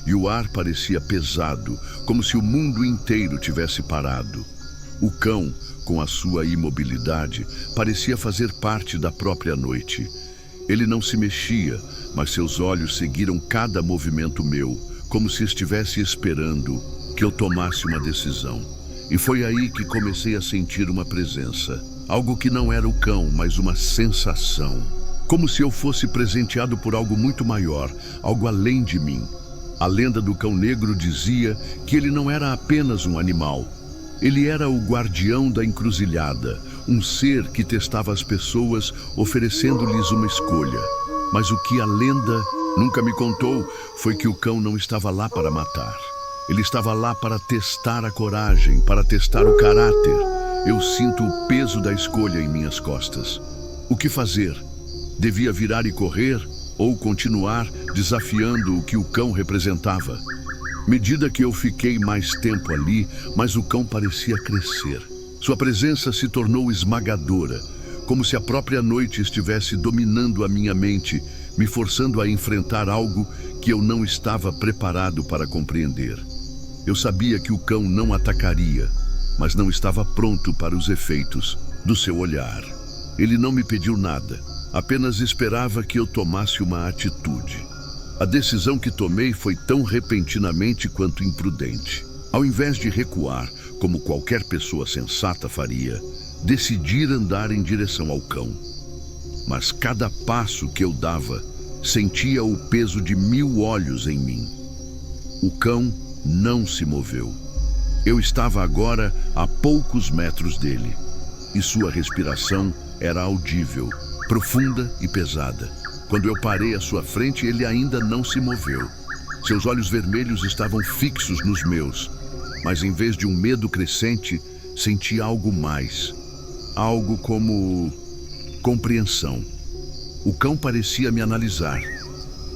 S6: e o ar parecia pesado, como se o mundo inteiro tivesse parado. O cão, com a sua imobilidade, parecia fazer parte da própria noite. Ele não se mexia, mas seus olhos seguiram cada movimento meu, como se estivesse esperando que eu tomasse uma decisão. E foi aí que comecei a sentir uma presença. Algo que não era o cão, mas uma sensação. Como se eu fosse presenteado por algo muito maior, algo além de mim. A lenda do cão negro dizia que ele não era apenas um animal. Ele era o guardião da encruzilhada, um ser que testava as pessoas, oferecendo-lhes uma escolha. Mas o que a lenda nunca me contou foi que o cão não estava lá para matar. Ele estava lá para testar a coragem, para testar o caráter. Eu sinto o peso da escolha em minhas costas. O que fazer? Devia virar e correr ou continuar desafiando o que o cão representava? À medida que eu fiquei mais tempo ali, mas o cão parecia crescer. Sua presença se tornou esmagadora, como se a própria noite estivesse dominando a minha mente, me forçando a enfrentar algo que eu não estava preparado para compreender. Eu sabia que o cão não atacaria, mas não estava pronto para os efeitos do seu olhar. Ele não me pediu nada, apenas esperava que eu tomasse uma atitude. A decisão que tomei foi tão repentinamente quanto imprudente. Ao invés de recuar, como qualquer pessoa sensata faria, decidi andar em direção ao cão. Mas cada passo que eu dava, sentia o peso de 1000 olhos em mim. O cão não se moveu. Eu estava agora a poucos metros dele, e sua respiração era audível, profunda e pesada. Quando eu parei à sua frente, ele ainda não se moveu. Seus olhos vermelhos estavam fixos nos meus, mas em vez de um medo crescente, senti algo mais. Algo como compreensão. O cão parecia me analisar,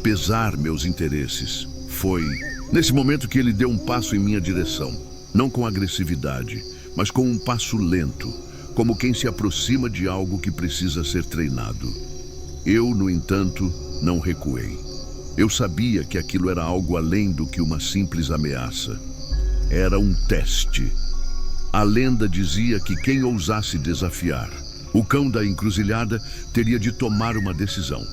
S6: pesar meus interesses. Foi nesse momento que ele deu um passo em minha direção, não com agressividade, mas com um passo lento, como quem se aproxima de algo que precisa ser treinado. Eu, no entanto, não recuei. Eu sabia que aquilo era algo além do que uma simples ameaça. Era um teste. A lenda dizia que quem ousasse desafiar o cão da encruzilhada teria de tomar uma decisão.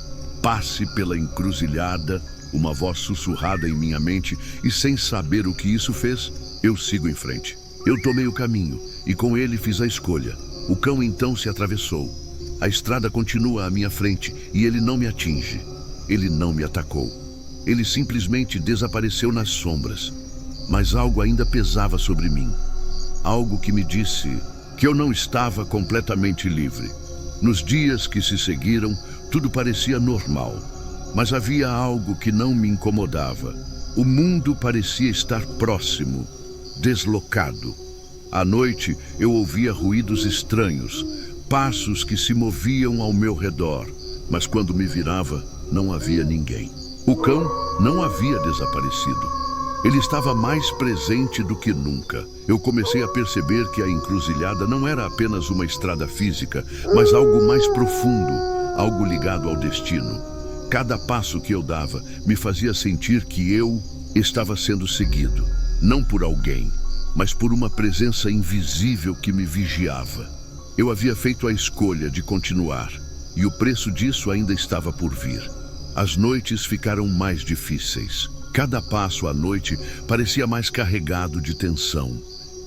S6: Passe pela encruzilhada, uma voz sussurrada em minha mente, e sem saber o que isso fez, eu sigo em frente. Eu tomei o caminho e com ele fiz a escolha. O cão então se atravessou. A estrada continua à minha frente e ele não me atinge. Ele não me atacou. Ele simplesmente desapareceu nas sombras. Mas algo ainda pesava sobre mim. Algo que me disse que eu não estava completamente livre. Nos dias que se seguiram, tudo parecia normal. Mas havia algo que não me incomodava. O mundo parecia estar próximo, deslocado. À noite, eu ouvia ruídos estranhos, passos que se moviam ao meu redor, mas quando me virava, não havia ninguém. O cão não havia desaparecido. Ele estava mais presente do que nunca. Eu comecei a perceber que a encruzilhada não era apenas uma estrada física, mas algo mais profundo, algo ligado ao destino. Cada passo que eu dava me fazia sentir que eu estava sendo seguido, não por alguém, mas por uma presença invisível que me vigiava. Eu havia feito a escolha de continuar, e o preço disso ainda estava por vir. As noites ficaram mais difíceis. Cada passo à noite parecia mais carregado de tensão.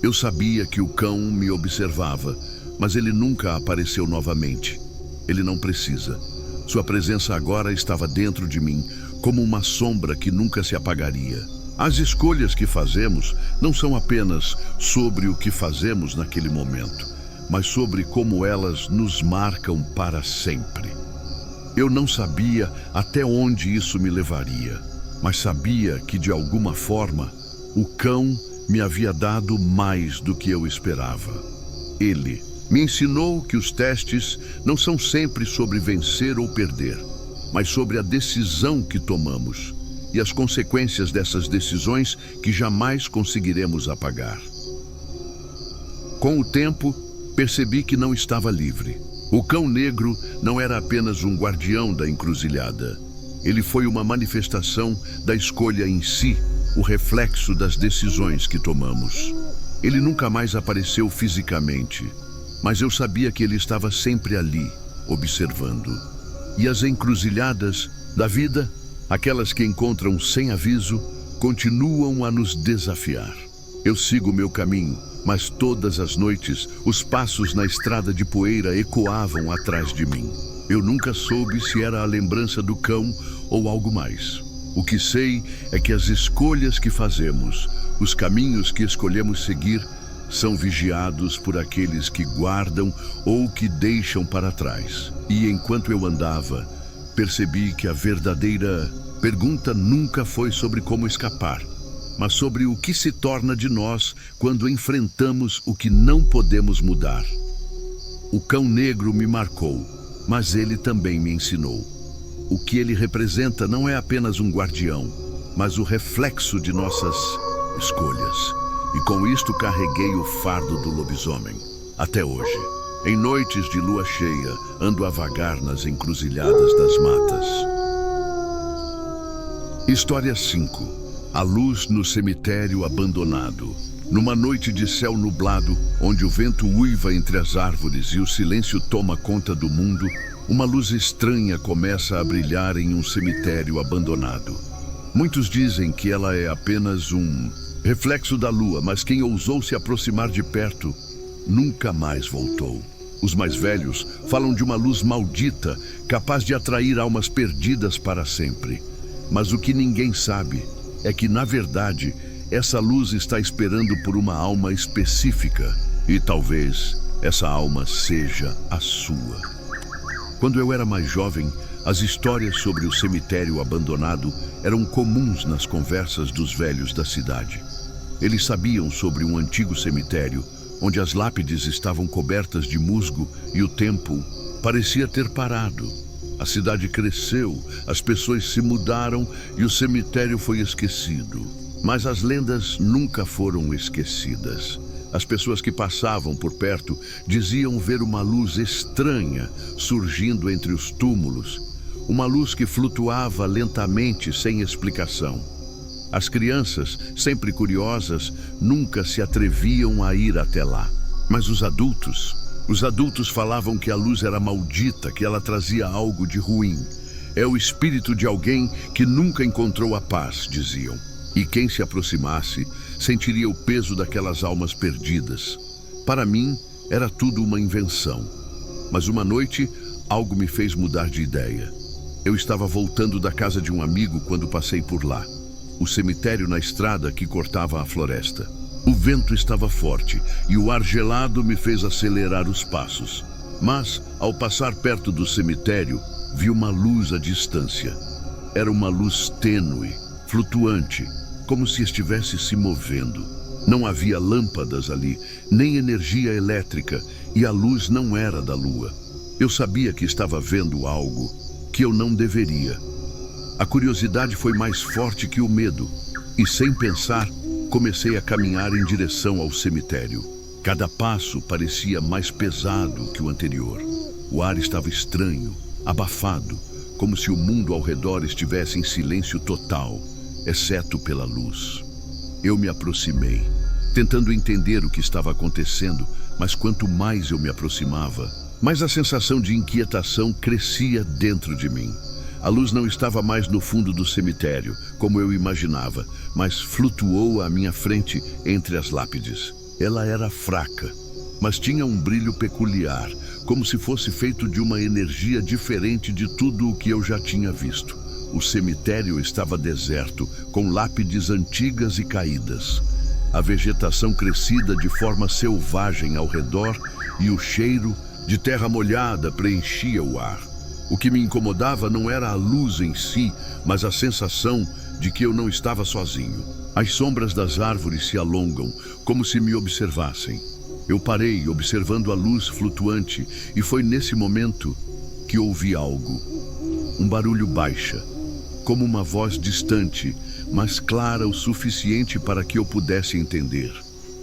S6: Eu sabia que o cão me observava, mas ele nunca apareceu novamente. Ele não precisa. Sua presença agora estava dentro de mim, como uma sombra que nunca se apagaria. As escolhas que fazemos não são apenas sobre o que fazemos naquele momento, mas sobre como elas nos marcam para sempre. Eu não sabia até onde isso me levaria, mas sabia que, de alguma forma, o cão me havia dado mais do que eu esperava. Ele me ensinou que os testes não são sempre sobre vencer ou perder, mas sobre a decisão que tomamos e as consequências dessas decisões que jamais conseguiremos apagar. Com o tempo, percebi que não estava livre. O cão negro não era apenas um guardião da encruzilhada. Ele foi uma manifestação da escolha em si, o reflexo das decisões que tomamos. Ele nunca mais apareceu fisicamente, mas eu sabia que ele estava sempre ali, observando. E as encruzilhadas da vida, aquelas que encontram sem aviso, continuam a nos desafiar. Eu sigo meu caminho, mas todas as noites os passos na estrada de poeira ecoavam atrás de mim. Eu nunca soube se era a lembrança do cão ou algo mais. O que sei é que as escolhas que fazemos, os caminhos que escolhemos seguir, são vigiados por aqueles que guardam ou que deixam para trás. E enquanto eu andava, percebi que a verdadeira pergunta nunca foi sobre como escapar, mas sobre o que se torna de nós quando enfrentamos o que não podemos mudar. O cão negro me marcou, mas ele também me ensinou. O que ele representa não é apenas um guardião, mas o reflexo de nossas escolhas. E com isto carreguei o fardo do lobisomem. Até hoje, em noites de lua cheia, ando a vagar nas encruzilhadas das matas. História 5. A luz no cemitério abandonado. Numa noite de céu nublado, onde o vento uiva entre as árvores e o silêncio toma conta do mundo, uma luz estranha começa a brilhar em um cemitério abandonado. Muitos dizem que ela é apenas um reflexo da lua, mas quem ousou se aproximar de perto nunca mais voltou. Os mais velhos falam de uma luz maldita, capaz de atrair almas perdidas para sempre. Mas o que ninguém sabe é que, na verdade, essa luz está esperando por uma alma específica, e talvez essa alma seja a sua. Quando eu era mais jovem, as histórias sobre o cemitério abandonado eram comuns nas conversas dos velhos da cidade. Eles sabiam sobre um antigo cemitério, onde as lápides estavam cobertas de musgo e o tempo parecia ter parado. A cidade cresceu, as pessoas se mudaram e o cemitério foi esquecido. Mas as lendas nunca foram esquecidas. As pessoas que passavam por perto diziam ver uma luz estranha surgindo entre os túmulos. Uma luz que flutuava lentamente, sem explicação. As crianças, sempre curiosas, nunca se atreviam a ir até lá. Mas os adultos falavam que a luz era maldita, que ela trazia algo de ruim. É o espírito de alguém que nunca encontrou a paz, diziam. E quem se aproximasse sentiria o peso daquelas almas perdidas. Para mim, era tudo uma invenção. Mas uma noite, algo me fez mudar de ideia. Eu estava voltando da casa de um amigo quando passei por lá. O cemitério na estrada que cortava a floresta. O vento estava forte e o ar gelado me fez acelerar os passos. Mas, ao passar perto do cemitério, vi uma luz à distância. Era uma luz tênue, flutuante, como se estivesse se movendo. Não havia lâmpadas ali, nem energia elétrica, e a luz não era da lua. Eu sabia que estava vendo algo que eu não deveria. A curiosidade foi mais forte que o medo, e sem pensar, comecei a caminhar em direção ao cemitério. Cada passo parecia mais pesado que o anterior. O ar estava estranho, abafado, como se o mundo ao redor estivesse em silêncio total, exceto pela luz. Eu me aproximei, tentando entender o que estava acontecendo, mas quanto mais eu me aproximava, mais a sensação de inquietação crescia dentro de mim. A luz não estava mais no fundo do cemitério, como eu imaginava, mas flutuou à minha frente entre as lápides. Ela era fraca, mas tinha um brilho peculiar, como se fosse feito de uma energia diferente de tudo o que eu já tinha visto. O cemitério estava deserto, com lápides antigas e caídas. A vegetação crescida de forma selvagem ao redor e o cheiro de terra molhada preenchia o ar. O que me incomodava não era a luz em si, mas a sensação de que eu não estava sozinho. As sombras das árvores se alongam, como se me observassem. Eu parei, observando a luz flutuante, e foi nesse momento que ouvi algo. Um barulho baixa, como uma voz distante, mas clara o suficiente para que eu pudesse entender.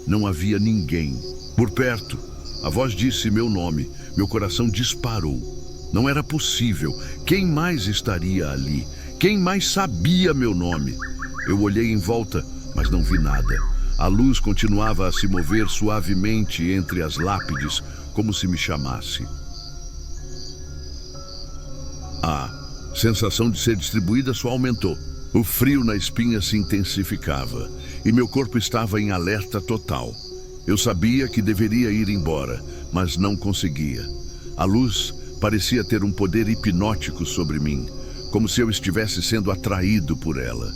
S6: Não havia ninguém. Por perto, a voz disse meu nome, Meu coração disparou. Não era possível. Quem mais estaria ali? Quem mais sabia meu nome? Eu olhei em volta, mas não vi nada. A luz continuava a se mover suavemente entre as lápides, como se me chamasse. A sensação de ser distribuída só aumentou. O frio na espinha se intensificava e meu corpo estava em alerta total. Eu sabia que deveria ir embora, mas não conseguia. A luz parecia ter um poder hipnótico sobre mim, como se eu estivesse sendo atraído por ela.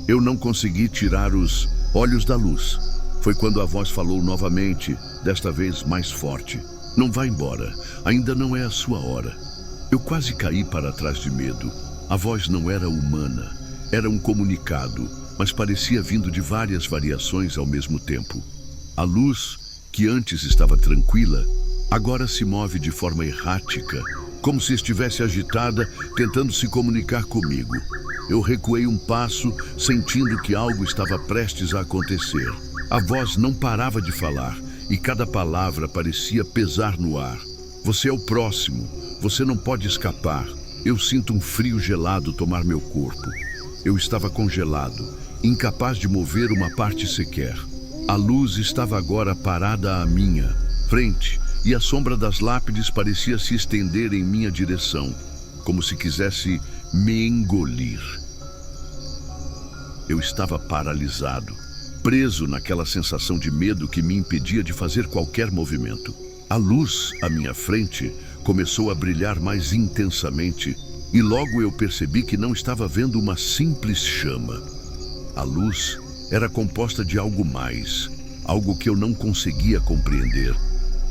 S6: Eu não consegui tirar os olhos da luz. Foi quando a voz falou novamente, desta vez mais forte. Não vá embora, ainda não é a sua hora. Eu quase caí para trás de medo. A voz não era humana, era um comunicado, mas parecia vindo de várias variações ao mesmo tempo. A luz, que antes estava tranquila, agora se move de forma errática, como se estivesse agitada, tentando se comunicar comigo. Eu recuei um passo, sentindo que algo estava prestes a acontecer. A voz não parava de falar, e cada palavra parecia pesar no ar. Você é o próximo, você não pode escapar. Eu sinto um frio gelado tomar meu corpo. Eu estava congelado, incapaz de mover uma parte sequer. A luz estava agora parada à minha frente, e a sombra das lápides parecia se estender em minha direção, como se quisesse me engolir. Eu estava paralisado, preso naquela sensação de medo que me impedia de fazer qualquer movimento. A luz à minha frente começou a brilhar mais intensamente e logo eu percebi que não estava vendo uma simples chama. A luz era composta de algo mais, algo que eu não conseguia compreender.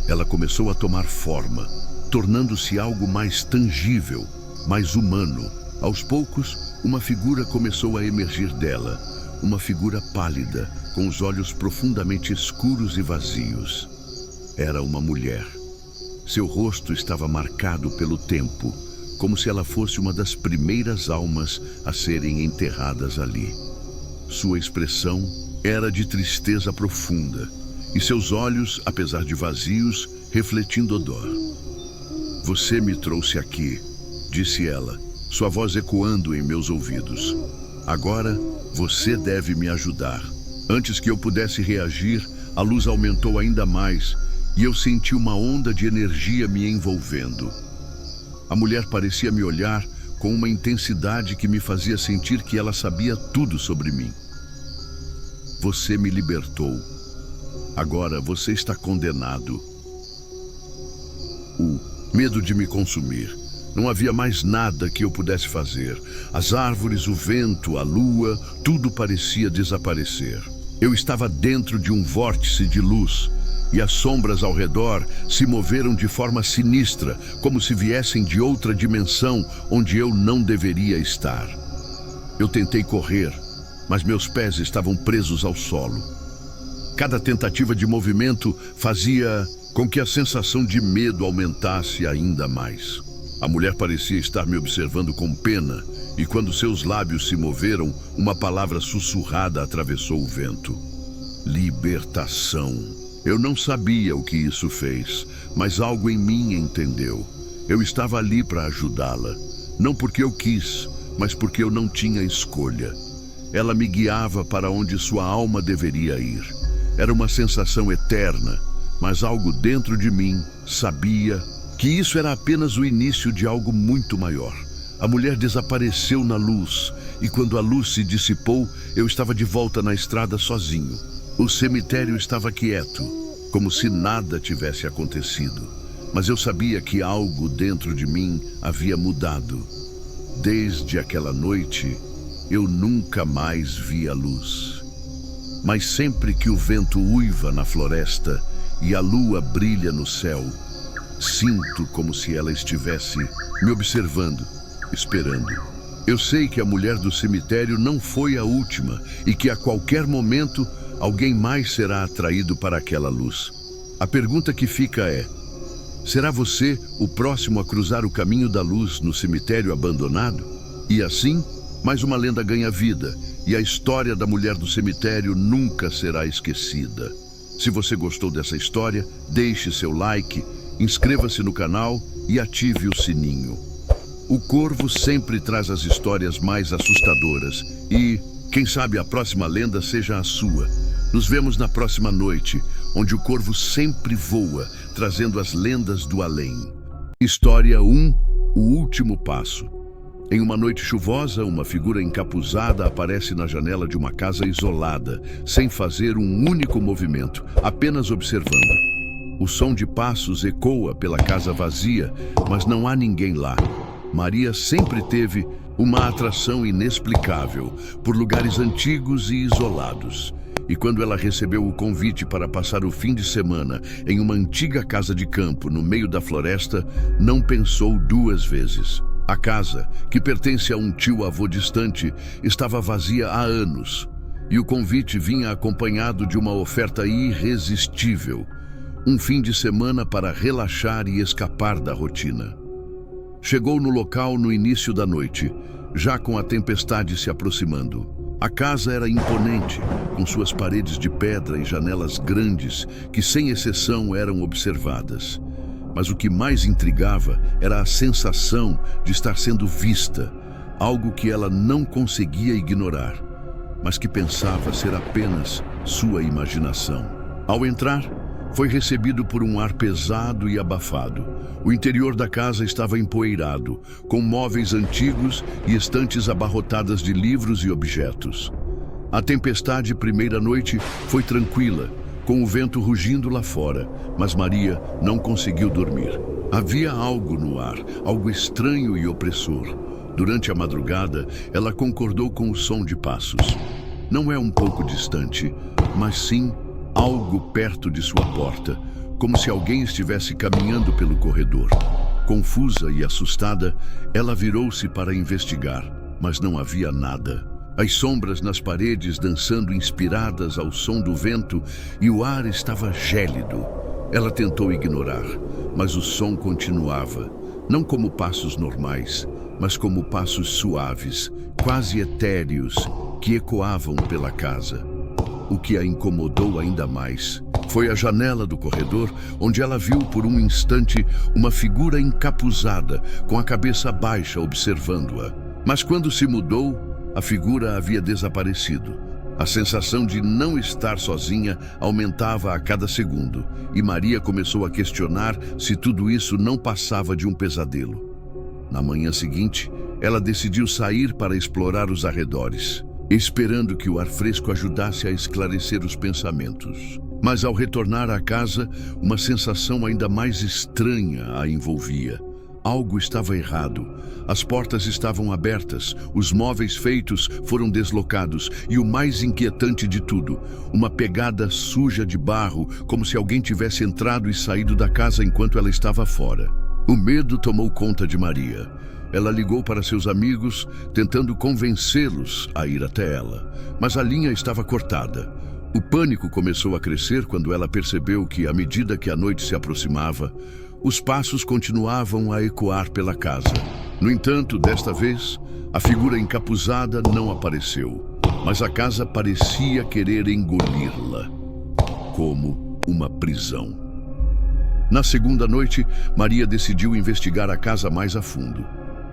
S6: Ela começou a tomar forma, tornando-se algo mais tangível, mais humano. Aos poucos, uma figura começou a emergir dela, uma figura pálida, com os olhos profundamente escuros e vazios. Era uma mulher. Seu rosto estava marcado pelo tempo, como se ela fosse uma das primeiras almas a serem enterradas ali. Sua expressão era de tristeza profunda, e seus olhos, apesar de vazios, refletindo dor. "Você me trouxe aqui", disse ela, sua voz ecoando em meus ouvidos. "Agora, você deve me ajudar." Antes que eu pudesse reagir, a luz aumentou ainda mais, e eu senti uma onda de energia me envolvendo. A mulher parecia me olhar com uma intensidade que me fazia sentir que ela sabia tudo sobre mim. "Você me libertou. Agora você está condenado." O medo de me consumir. Não havia mais nada que eu pudesse fazer. As árvores, o vento, a lua, tudo parecia desaparecer. Eu estava dentro de um vórtice de luz, e as sombras ao redor se moveram de forma sinistra, como se viessem de outra dimensão onde eu não deveria estar. Eu tentei correr, mas meus pés estavam presos ao solo. Cada tentativa de movimento fazia com que a sensação de medo aumentasse ainda mais. A mulher parecia estar me observando com pena, e quando seus lábios se moveram, uma palavra sussurrada atravessou o vento. Libertação. Eu não sabia o que isso fez, mas algo em mim entendeu. Eu estava ali para ajudá-la, não porque eu quis, mas porque eu não tinha escolha. Ela me guiava para onde sua alma deveria ir. Era uma sensação eterna, mas algo dentro de mim sabia que isso era apenas o início de algo muito maior. A mulher desapareceu na luz, e quando a luz se dissipou, eu estava de volta na estrada sozinho. O cemitério estava quieto, como se nada tivesse acontecido. Mas eu sabia que algo dentro de mim havia mudado. Desde aquela noite, eu nunca mais vi a luz. Mas sempre que o vento uiva na floresta e a lua brilha no céu, sinto como se ela estivesse me observando, esperando. Eu sei que a mulher do cemitério não foi a última e que a qualquer momento alguém mais será atraído para aquela luz. A pergunta que fica é: será você o próximo a cruzar o caminho da luz no cemitério abandonado? E assim, mais uma lenda ganha vida e a história da mulher do cemitério nunca será esquecida. Se você gostou dessa história, deixe seu like inscreva-se no canal e ative o sininho. O Corvo sempre traz as histórias mais assustadoras e, quem sabe, a próxima lenda seja a sua. Nos vemos na próxima noite, onde o Corvo sempre voa, trazendo as lendas do além. História 1: O Último Passo. Em uma noite chuvosa, uma figura encapuzada aparece na janela de uma casa isolada, sem fazer um único movimento, apenas observando. O som de passos ecoa pela casa vazia, mas não há ninguém lá. Maria sempre teve uma atração inexplicável por lugares antigos e isolados. E quando ela recebeu o convite para passar o fim de semana em uma antiga casa de campo no meio da floresta, não pensou duas vezes. A casa, que pertence a um tio-avô distante, estava vazia há anos. E o convite vinha acompanhado de uma oferta irresistível. Um fim de semana para relaxar e escapar da rotina. Chegou no local no início da noite, já com a tempestade se aproximando. A casa era imponente, com suas paredes de pedra e janelas grandes que, sem exceção, eram observadas. Mas o que mais intrigava era a sensação de estar sendo vista, algo que ela não conseguia ignorar, mas que pensava ser apenas sua imaginação. Ao entrar, foi recebido por um ar pesado e abafado. O interior da casa estava empoeirado, com móveis antigos e estantes abarrotadas de livros e objetos. A tempestade primeira noite foi tranquila, com o vento rugindo lá fora, mas Maria não conseguiu dormir. Havia algo no ar, algo estranho e opressor. Durante a madrugada, ela concordou com o som de passos. Não é um pouco distante, mas sim algo perto de sua porta, como se alguém estivesse caminhando pelo corredor. Confusa e assustada, ela virou-se para investigar, mas não havia nada. As sombras nas paredes dançando inspiradas ao som do vento e o ar estava gélido. Ela tentou ignorar, mas o som continuava, não como passos normais, mas como passos suaves, quase etéreos, que ecoavam pela casa. O que a incomodou ainda mais foi a janela do corredor, onde ela viu por um instante uma figura encapuzada, com a cabeça baixa observando-a. Mas quando se mudou, a figura havia desaparecido. A sensação de não estar sozinha aumentava a cada segundo, e Maria começou a questionar se tudo isso não passava de um pesadelo. Na manhã seguinte, ela decidiu sair para explorar os arredores, esperando que o ar fresco ajudasse a esclarecer os pensamentos. Mas ao retornar à casa, uma sensação ainda mais estranha a envolvia. Algo estava errado. As portas estavam abertas, os móveis feitos foram deslocados e o mais inquietante de tudo, uma pegada suja de barro, como se alguém tivesse entrado e saído da casa enquanto ela estava fora. O medo tomou conta de Maria. Ela ligou para seus amigos, tentando convencê-los a ir até ela, mas a linha estava cortada. O pânico começou a crescer quando ela percebeu que, à medida que a noite se aproximava, os passos continuavam a ecoar pela casa. No entanto, desta vez, a figura encapuzada não apareceu, mas a casa parecia querer engoli-la, como uma prisão. Na segunda noite, Maria decidiu investigar a casa mais a fundo.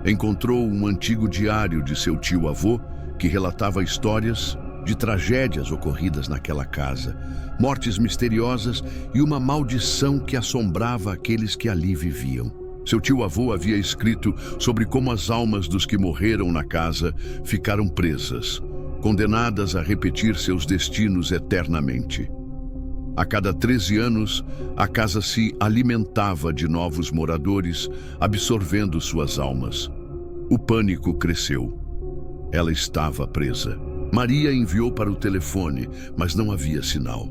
S6: Encontrou um antigo diário de seu tio-avô que relatava histórias de tragédias ocorridas naquela casa, mortes misteriosas e uma maldição que assombrava aqueles que ali viviam. Seu tio-avô havia escrito sobre como as almas dos que morreram na casa ficaram presas, condenadas a repetir seus destinos eternamente. A cada 13 anos, a casa se alimentava de novos moradores, absorvendo suas almas. O pânico cresceu. Ela estava presa. Maria enviou para o telefone, mas não havia sinal.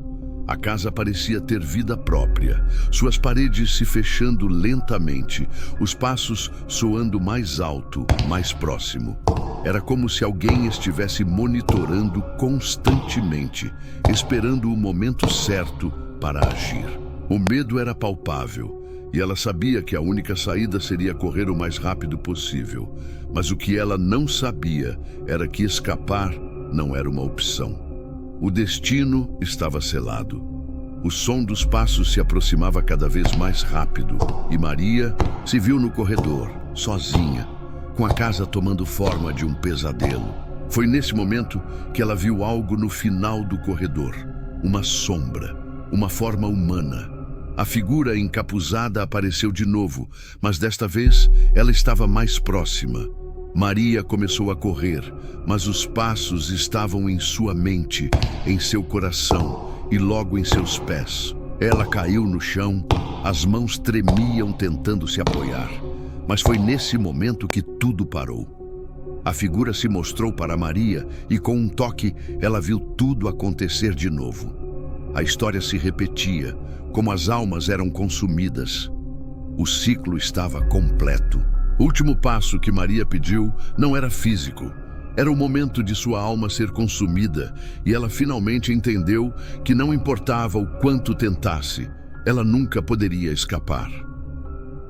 S6: A casa parecia ter vida própria, suas paredes se fechando lentamente, os passos soando mais alto, mais próximo. Era como se alguém estivesse monitorando constantemente, esperando o momento certo para agir. O medo era palpável, e ela sabia que a única saída seria correr o mais rápido possível. Mas o que ela não sabia era que escapar não era uma opção. O destino estava selado. O som dos passos se aproximava cada vez mais rápido e Maria se viu no corredor, sozinha, com a casa tomando forma de um pesadelo. Foi nesse momento que ela viu algo no final do corredor, uma sombra, uma forma humana. A figura encapuzada apareceu de novo, mas desta vez ela estava mais próxima. Maria começou a correr, mas os passos estavam em sua mente, em seu coração e logo em seus pés. Ela caiu no chão, as mãos tremiam tentando se apoiar. Mas foi nesse momento que tudo parou. A figura se mostrou para Maria e com um toque ela viu tudo acontecer de novo. A história se repetia, como as almas eram consumidas. O ciclo estava completo. O último passo que Maria pediu não era físico. Era o momento de sua alma ser consumida e ela finalmente entendeu que não importava o quanto tentasse, ela nunca poderia escapar.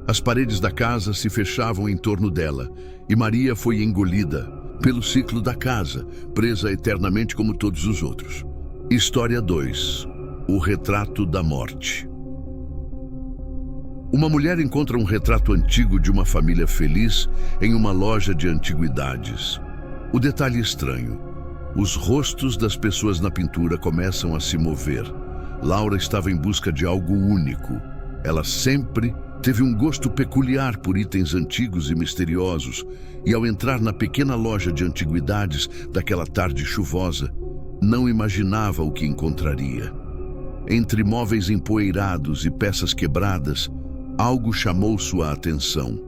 S6: As paredes da casa se fechavam em torno dela e Maria foi engolida pelo ciclo da casa, presa eternamente como todos os outros. História 2. O retrato da morte. Uma mulher encontra um retrato antigo de uma família feliz em uma loja de antiguidades. O detalhe estranho: os rostos das pessoas na pintura começam a se mover. Laura estava em busca de algo único. Ela sempre teve um gosto peculiar por itens antigos e misteriosos, e ao entrar na pequena loja de antiguidades daquela tarde chuvosa, não imaginava o que encontraria. Entre móveis empoeirados e peças quebradas, algo chamou sua atenção.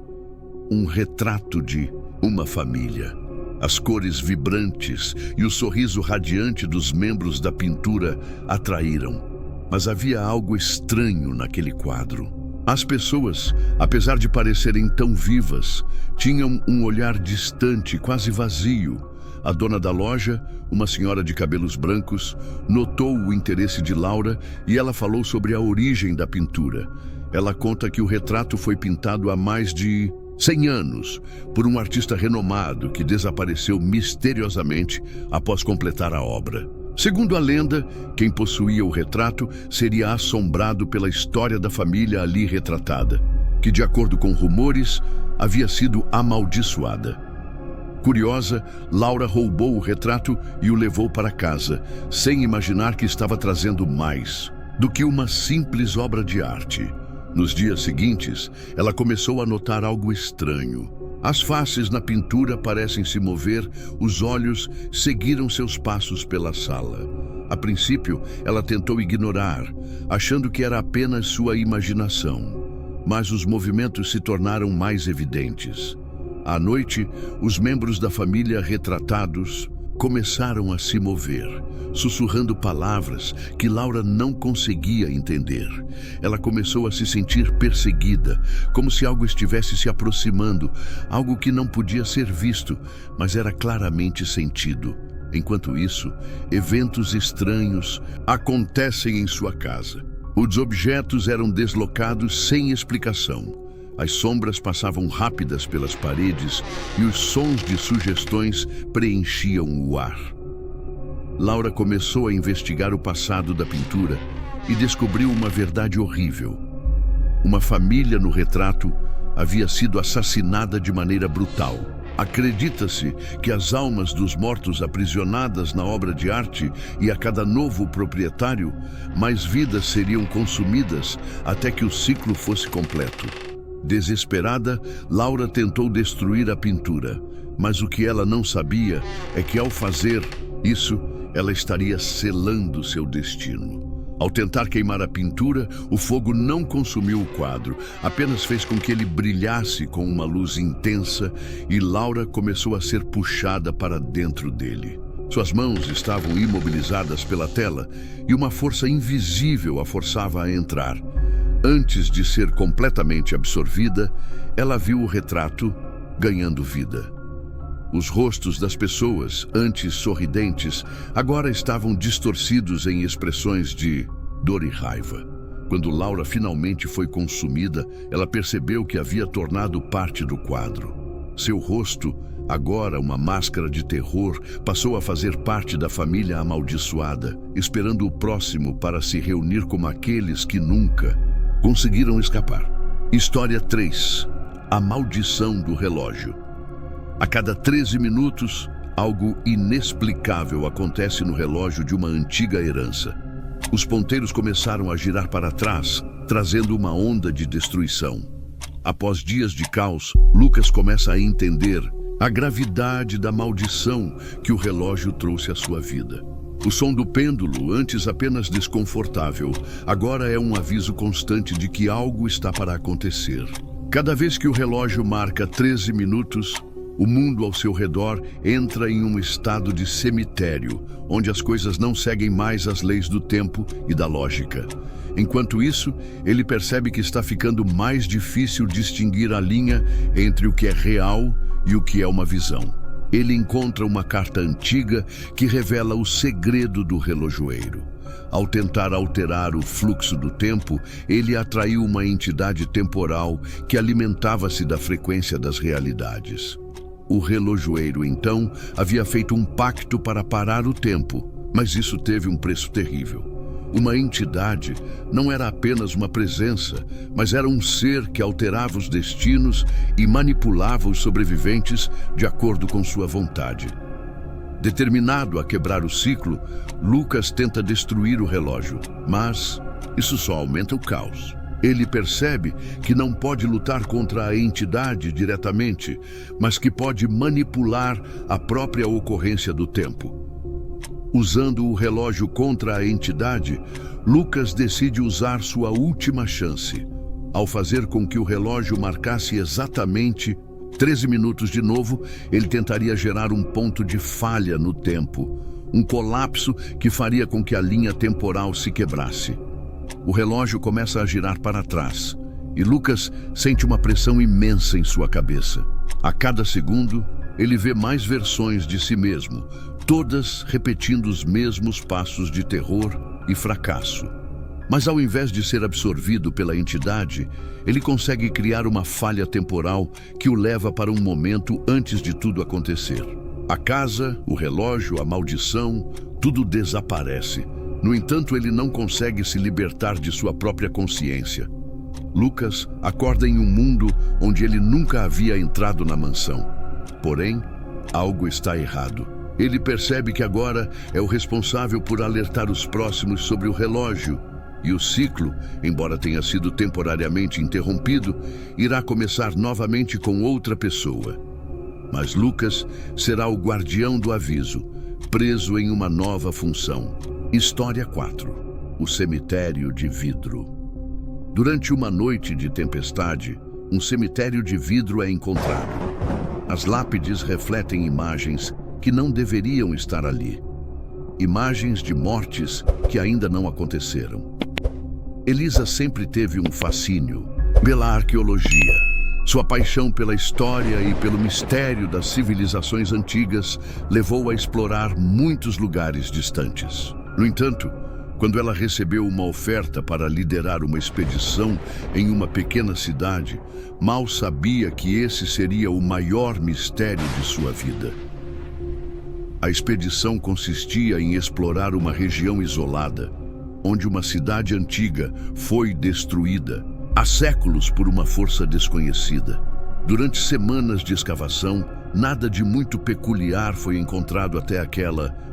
S6: Um retrato de uma família. As cores vibrantes e o sorriso radiante dos membros da pintura atraíram. Mas havia algo estranho naquele quadro. As pessoas, apesar de parecerem tão vivas, tinham um olhar distante, quase vazio. A dona da loja, uma senhora de cabelos brancos, notou o interesse de Laura e ela falou sobre a origem da pintura. Ela conta que o retrato foi pintado há mais de 100 anos por um artista renomado que desapareceu misteriosamente após completar a obra. Segundo a lenda, quem possuía o retrato seria assombrado pela história da família ali retratada, que, de acordo com rumores, havia sido amaldiçoada. Curiosa, Laura roubou o retrato e o levou para casa, sem imaginar que estava trazendo mais do que uma simples obra de arte. Nos dias seguintes, ela começou a notar algo estranho. As faces na pintura parecem se mover, os olhos seguiram seus passos pela sala. A princípio, ela tentou ignorar, achando que era apenas sua imaginação. Mas os movimentos se tornaram mais evidentes. À noite, os membros da família retratados começaram a se mover, sussurrando palavras que Laura não conseguia entender. Ela começou a se sentir perseguida, como se algo estivesse se aproximando, algo que não podia ser visto, mas era claramente sentido. Enquanto isso, eventos estranhos acontecem em sua casa. Os objetos eram deslocados sem explicação. As sombras passavam rápidas pelas paredes e os sons de sugestões preenchiam o ar. Laura começou a investigar o passado da pintura e descobriu uma verdade horrível. Uma família no retrato havia sido assassinada de maneira brutal. Acredita-se que as almas dos mortos aprisionadas na obra de arte e a cada novo proprietário, mais vidas seriam consumidas até que o ciclo fosse completo. Desesperada, Laura tentou destruir a pintura, mas o que ela não sabia é que ao fazer isso, ela estaria selando seu destino. Ao tentar queimar a pintura, o fogo não consumiu o quadro, apenas fez com que ele brilhasse com uma luz intensa e Laura começou a ser puxada para dentro dele. Suas mãos estavam imobilizadas pela tela e uma força invisível a forçava a entrar. Antes de ser completamente absorvida, ela viu o retrato ganhando vida. Os rostos das pessoas, antes sorridentes, agora estavam distorcidos em expressões de dor e raiva. Quando Laura finalmente foi consumida, ela percebeu que havia tornado parte do quadro. Seu rosto Agora, uma máscara de terror passou a fazer parte da família amaldiçoada, esperando o próximo para se reunir como aqueles que nunca conseguiram escapar. História 3. A maldição do relógio. A cada 13 minutos, algo inexplicável acontece no relógio de uma antiga herança. Os ponteiros começaram a girar para trás, trazendo uma onda de destruição. Após dias de caos, Lucas começa a entender a gravidade da maldição que o relógio trouxe à sua vida. O som do pêndulo, antes apenas desconfortável, agora é um aviso constante de que algo está para acontecer. Cada vez que o relógio marca 13 minutos, o mundo ao seu redor entra em um estado de cemitério, onde as coisas não seguem mais as leis do tempo e da lógica. Enquanto isso, ele percebe que está ficando mais difícil distinguir a linha entre o que é real e o que é uma visão. Ele encontra uma carta antiga que revela o segredo do relojoeiro. Ao tentar alterar o fluxo do tempo, ele atraiu uma entidade temporal que alimentava-se da frequência das realidades. O relojoeiro, então, havia feito um pacto para parar o tempo, mas isso teve um preço terrível. Uma entidade não era apenas uma presença, mas era um ser que alterava os destinos e manipulava os sobreviventes de acordo com sua vontade. Determinado a quebrar o ciclo, Lucas tenta destruir o relógio, mas isso só aumenta o caos. Ele percebe que não pode lutar contra a entidade diretamente, mas que pode manipular a própria ocorrência do tempo. Usando o relógio contra a entidade, Lucas decide usar sua última chance. Ao fazer com que o relógio marcasse exatamente 13 minutos de novo, ele tentaria gerar um ponto de falha no tempo, um colapso que faria com que a linha temporal se quebrasse. O relógio começa a girar para trás e Lucas sente uma pressão imensa em sua cabeça. A cada segundo, ele vê mais versões de si mesmo, todas repetindo os mesmos passos de terror e fracasso. Mas ao invés de ser absorvido pela entidade, ele consegue criar uma falha temporal que o leva para um momento antes de tudo acontecer. A casa, o relógio, a maldição, tudo desaparece. No entanto, ele não consegue se libertar de sua própria consciência. Lucas acorda em um mundo onde ele nunca havia entrado na mansão. Porém, algo está errado. Ele percebe que agora é o responsável por alertar os próximos sobre o relógio, e o ciclo, embora tenha sido temporariamente interrompido, irá começar novamente com outra pessoa. Mas Lucas será o guardião do aviso, preso em uma nova função. História 4. O cemitério de vidro. Durante uma noite de tempestade, um cemitério de vidro é encontrado. As lápides refletem imagens que não deveriam estar ali. Imagens de mortes que ainda não aconteceram. Elisa sempre teve um fascínio pela arqueologia. Sua paixão pela história e pelo mistério das civilizações antigas levou a explorar muitos lugares distantes. No entanto, quando ela recebeu uma oferta para liderar uma expedição em uma pequena cidade, mal sabia que esse seria o maior mistério de sua vida. A expedição consistia em explorar uma região isolada, onde uma cidade antiga foi destruída há séculos por uma força desconhecida. Durante semanas de escavação, nada de muito peculiar foi encontrado até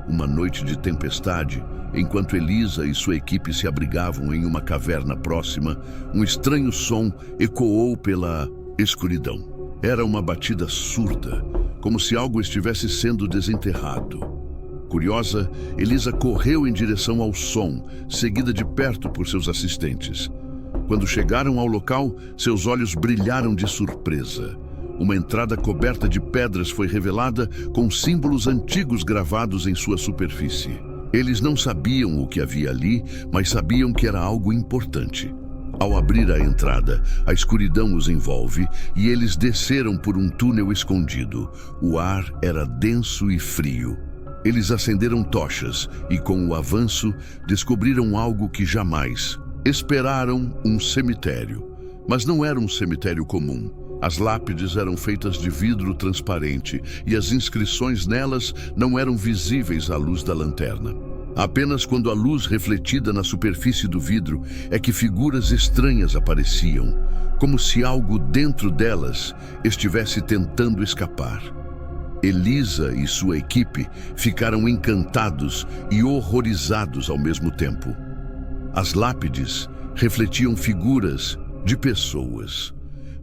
S6: uma noite de tempestade, enquanto Elisa e sua equipe se abrigavam em uma caverna próxima, um estranho som ecoou pela escuridão. Era uma batida surda, como se algo estivesse sendo desenterrado. Curiosa, Elisa correu em direção ao som, seguida de perto por seus assistentes. Quando chegaram ao local, seus olhos brilharam de surpresa. Uma entrada coberta de pedras foi revelada com símbolos antigos gravados em sua superfície. Eles não sabiam o que havia ali, mas sabiam que era algo importante. Ao abrir a entrada, a escuridão os envolve e eles desceram por um túnel escondido. O ar era denso e frio. Eles acenderam tochas e, com o avanço, descobriram algo que jamais esperaram: um cemitério. Mas não era um cemitério comum. As lápides eram feitas de vidro transparente e as inscrições nelas não eram visíveis à luz da lanterna. Apenas quando a luz refletida na superfície do vidro é que figuras estranhas apareciam, como se algo dentro delas estivesse tentando escapar. Elisa e sua equipe ficaram encantados e horrorizados ao mesmo tempo. As lápides refletiam figuras de pessoas,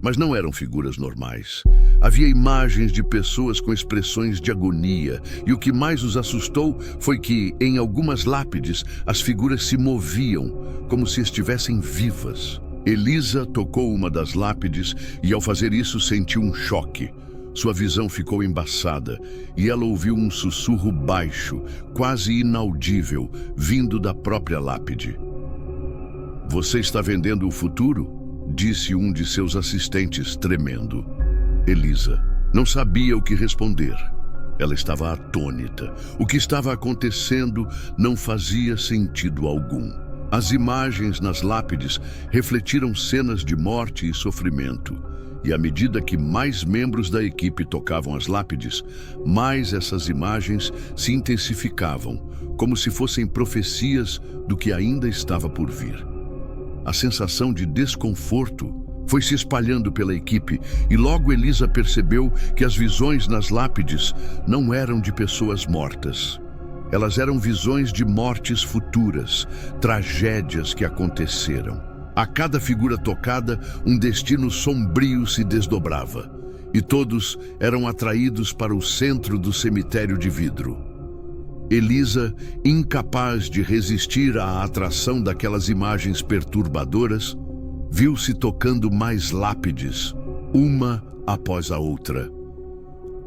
S6: mas não eram figuras normais. Havia imagens de pessoas com expressões de agonia, e o que mais os assustou foi que, em algumas lápides, as figuras se moviam, como se estivessem vivas. Elisa tocou uma das lápides e, ao fazer isso, sentiu um choque. Sua visão ficou embaçada e ela ouviu um sussurro baixo, quase inaudível, vindo da própria lápide. "Você está vendendo o futuro?" disse um de seus assistentes, tremendo. Elisa não sabia o que responder. Ela estava atônita. O que estava acontecendo não fazia sentido algum. As imagens nas lápides refletiram cenas de morte e sofrimento. E à medida que mais membros da equipe tocavam as lápides, mais essas imagens se intensificavam, como se fossem profecias do que ainda estava por vir. A sensação de desconforto foi se espalhando pela equipe e logo Elisa percebeu que as visões nas lápides não eram de pessoas mortas. Elas eram visões de mortes futuras, tragédias que aconteceram. A cada figura tocada, um destino sombrio se desdobrava, e todos eram atraídos para o centro do cemitério de vidro. Elisa, incapaz de resistir à atração daquelas imagens perturbadoras, viu-se tocando mais lápides, uma após a outra.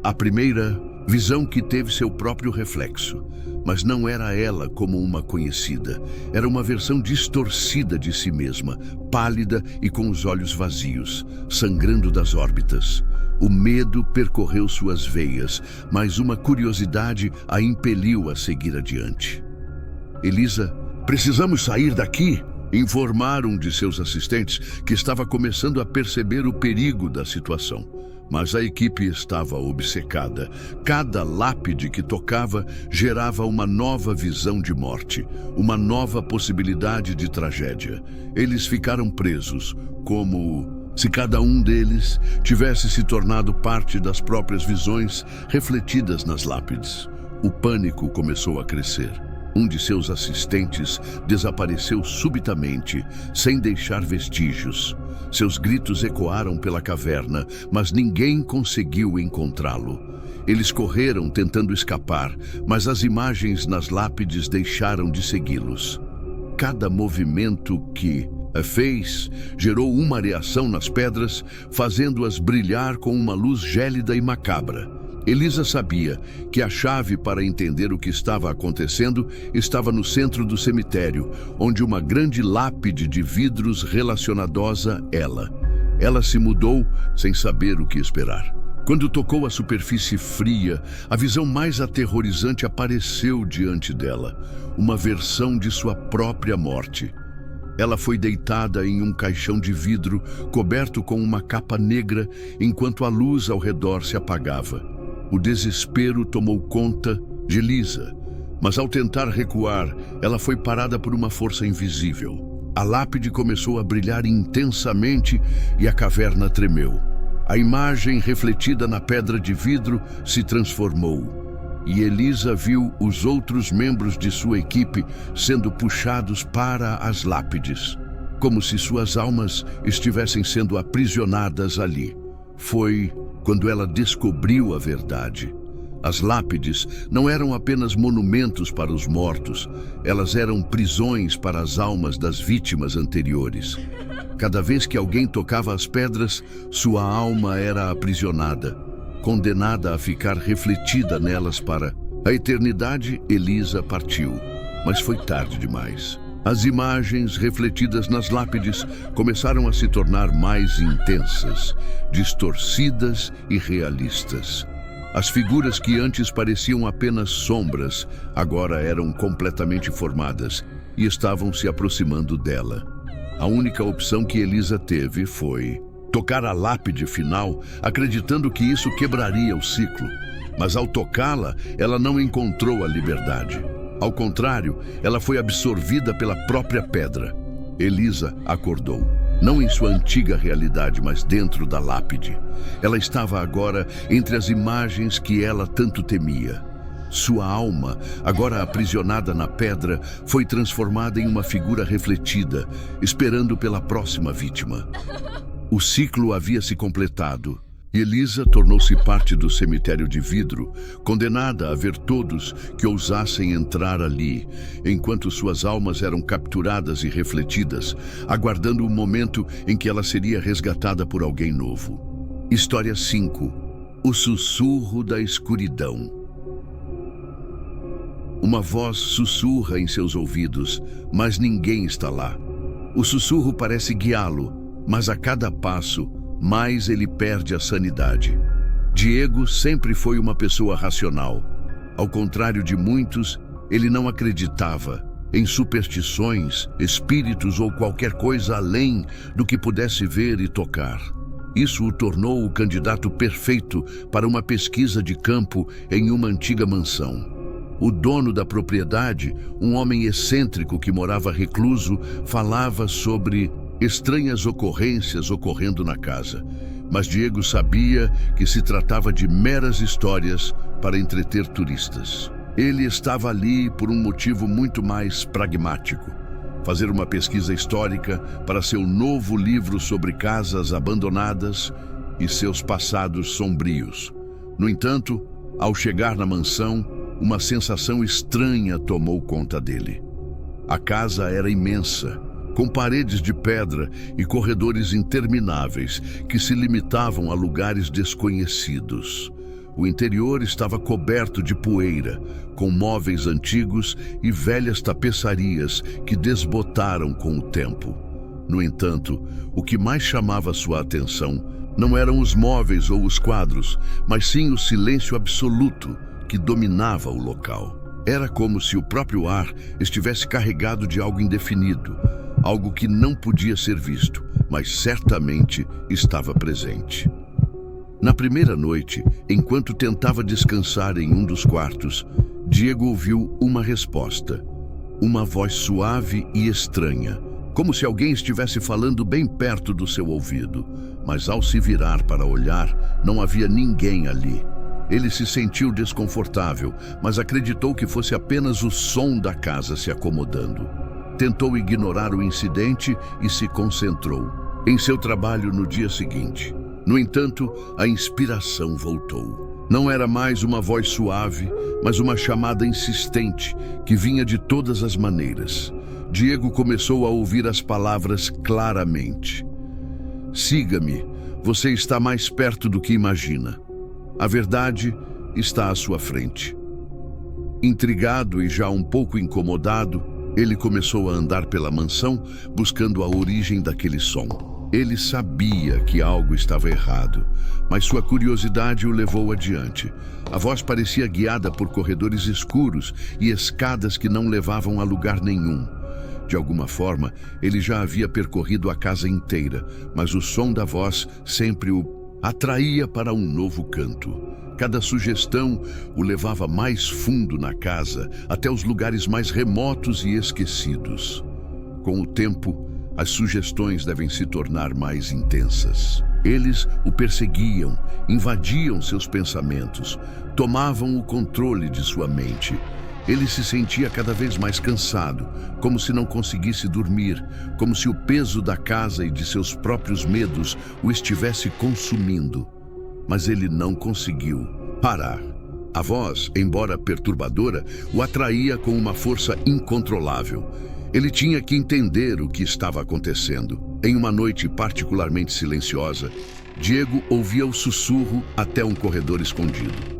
S6: A primeira, visão que teve seu próprio reflexo, mas não era ela como uma conhecida. Era uma versão distorcida de si mesma, pálida e com os olhos vazios, sangrando das órbitas. O medo percorreu suas veias, mas uma curiosidade a impeliu a seguir adiante. "Elisa, precisamos sair daqui", informaram um de seus assistentes, que estava começando a perceber o perigo da situação. Mas a equipe estava obcecada. Cada lápide que tocava gerava uma nova visão de morte, uma nova possibilidade de tragédia. Eles ficaram presos, como se cada um deles tivesse se tornado parte das próprias visões refletidas nas lápides. O pânico começou a crescer. Um de seus assistentes desapareceu subitamente, sem deixar vestígios. Seus gritos ecoaram pela caverna, mas ninguém conseguiu encontrá-lo. Eles correram tentando escapar, mas as imagens nas lápides deixaram de segui-los. Cada movimento que fez gerou uma reação nas pedras, fazendo-as brilhar com uma luz gélida e macabra. Elisa sabia que a chave para entender o que estava acontecendo estava no centro do cemitério, onde uma grande lápide de vidros relacionadosa ela. Ela se mudou sem saber o que esperar. Quando tocou a superfície fria, a visão mais aterrorizante apareceu diante dela, uma versão de sua própria morte. Ela foi deitada em um caixão de vidro, coberto com uma capa negra, enquanto a luz ao redor se apagava. O desespero tomou conta de Elisa, mas ao tentar recuar, ela foi parada por uma força invisível. A lápide começou a brilhar intensamente e a caverna tremeu. A imagem refletida na pedra de vidro se transformou. E Elisa viu os outros membros de sua equipe sendo puxados para as lápides, como se suas almas estivessem sendo aprisionadas ali. Foi quando ela descobriu a verdade. As lápides não eram apenas monumentos para os mortos, elas eram prisões para as almas das vítimas anteriores. Cada vez que alguém tocava as pedras, sua alma era aprisionada, condenada a ficar refletida nelas para a eternidade. Elisa partiu, mas foi tarde demais. As imagens refletidas nas lápides começaram a se tornar mais intensas, distorcidas e realistas. As figuras que antes pareciam apenas sombras, agora eram completamente formadas e estavam se aproximando dela. A única opção que Elisa teve foi tocar a lápide final, acreditando que isso quebraria o ciclo. Mas ao tocá-la, ela não encontrou a liberdade. Ao contrário, ela foi absorvida pela própria pedra. Elisa acordou, não em sua antiga realidade, mas dentro da lápide. Ela estava agora entre as imagens que ela tanto temia. Sua alma, agora aprisionada na pedra, foi transformada em uma figura refletida, esperando pela próxima vítima. O ciclo havia se completado. E Elisa tornou-se parte do cemitério de vidro, condenada a ver todos que ousassem entrar ali, enquanto suas almas eram capturadas e refletidas, aguardando o momento em que ela seria resgatada por alguém novo. História 5. O sussurro da escuridão. Uma voz sussurra em seus ouvidos, mas ninguém está lá. O sussurro parece guiá-lo, mas a cada passo, mais ele perde a sanidade. Diego sempre foi uma pessoa racional. Ao contrário de muitos, ele não acreditava em superstições, espíritos ou qualquer coisa além do que pudesse ver e tocar. Isso o tornou o candidato perfeito para uma pesquisa de campo em uma antiga mansão. O dono da propriedade, um homem excêntrico que morava recluso, falava sobre estranhas ocorrências ocorrendo na casa, mas Diego sabia que se tratava de meras histórias para entreter turistas. Ele estava ali por um motivo muito mais pragmático: fazer uma pesquisa histórica para seu novo livro sobre casas abandonadas e seus passados sombrios. No entanto, ao chegar na mansão, uma sensação estranha tomou conta dele. A casa era imensa, com paredes de pedra e corredores intermináveis que se limitavam a lugares desconhecidos. O interior estava coberto de poeira, com móveis antigos e velhas tapeçarias que desbotaram com o tempo. No entanto, o que mais chamava sua atenção não eram os móveis ou os quadros, mas sim o silêncio absoluto que dominava o local. Era como se o próprio ar estivesse carregado de algo indefinido, algo que não podia ser visto, mas certamente estava presente. Na primeira noite, enquanto tentava descansar em um dos quartos, Diego ouviu uma resposta. Uma voz suave e estranha, como se alguém estivesse falando bem perto do seu ouvido. Mas ao se virar para olhar, não havia ninguém ali. Ele se sentiu desconfortável, mas acreditou que fosse apenas o som da casa se acomodando. Tentou ignorar o incidente e se concentrou em seu trabalho no dia seguinte. No entanto, a inspiração voltou. Não era mais uma voz suave, mas uma chamada insistente que vinha de todas as maneiras. Diego começou a ouvir as palavras claramente. Siga-me, você está mais perto do que imagina. A verdade está à sua frente. Intrigado e já um pouco incomodado, ele começou a andar pela mansão, buscando a origem daquele som. Ele sabia que algo estava errado, mas sua curiosidade o levou adiante. A voz parecia guiada por corredores escuros e escadas que não levavam a lugar nenhum. De alguma forma, ele já havia percorrido a casa inteira, mas o som da voz sempre o atraía para um novo canto. Cada sugestão o levava mais fundo na casa, até os lugares mais remotos e esquecidos. Com o tempo, as sugestões devem se tornar mais intensas. Eles o perseguiam, invadiam seus pensamentos, tomavam o controle de sua mente. Ele se sentia cada vez mais cansado, como se não conseguisse dormir, como se o peso da casa e de seus próprios medos o estivesse consumindo. Mas ele não conseguiu parar. A voz, embora perturbadora, o atraía com uma força incontrolável. Ele tinha que entender o que estava acontecendo. Em uma noite particularmente silenciosa, Diego ouvia o sussurro até um corredor escondido.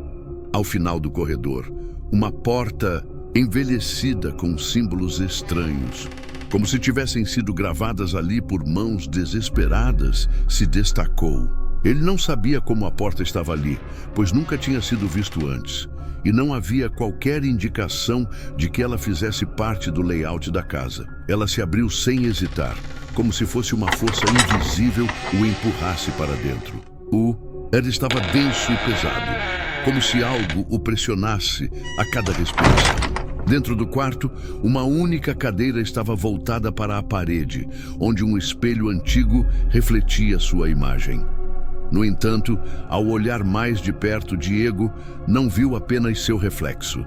S6: Ao final do corredor, uma porta envelhecida com símbolos estranhos, como se tivessem sido gravadas ali por mãos desesperadas, se destacou. Ele não sabia como a porta estava ali, pois nunca tinha sido visto antes. e não havia qualquer indicação de que ela fizesse parte do layout da casa. Ela se abriu sem hesitar, como se fosse uma força invisível o empurrasse para dentro. Ela estava denso e pesado, como se algo o pressionasse a cada respiração. Dentro do quarto, uma única cadeira estava voltada para a parede, onde um espelho antigo refletia sua imagem. No entanto, ao olhar mais de perto, Diego não viu apenas seu reflexo.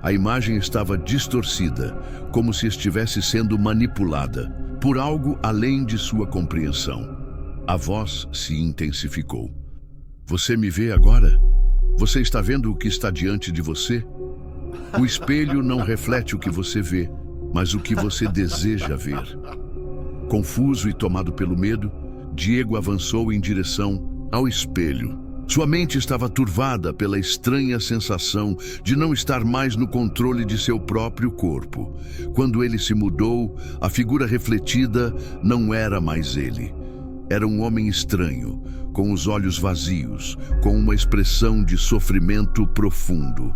S6: A imagem estava distorcida, como se estivesse sendo manipulada por algo além de sua compreensão. A voz se intensificou. Você me vê agora? Você está vendo o que está diante de você? O espelho não reflete o que você vê, mas o que você deseja ver. Confuso e tomado pelo medo, Diego avançou em direção ao espelho. Sua mente estava turvada pela estranha sensação de não estar mais no controle de seu próprio corpo. Quando ele se mudou, a figura refletida não era mais ele. Era um homem estranho, com os olhos vazios, com uma expressão de sofrimento profundo.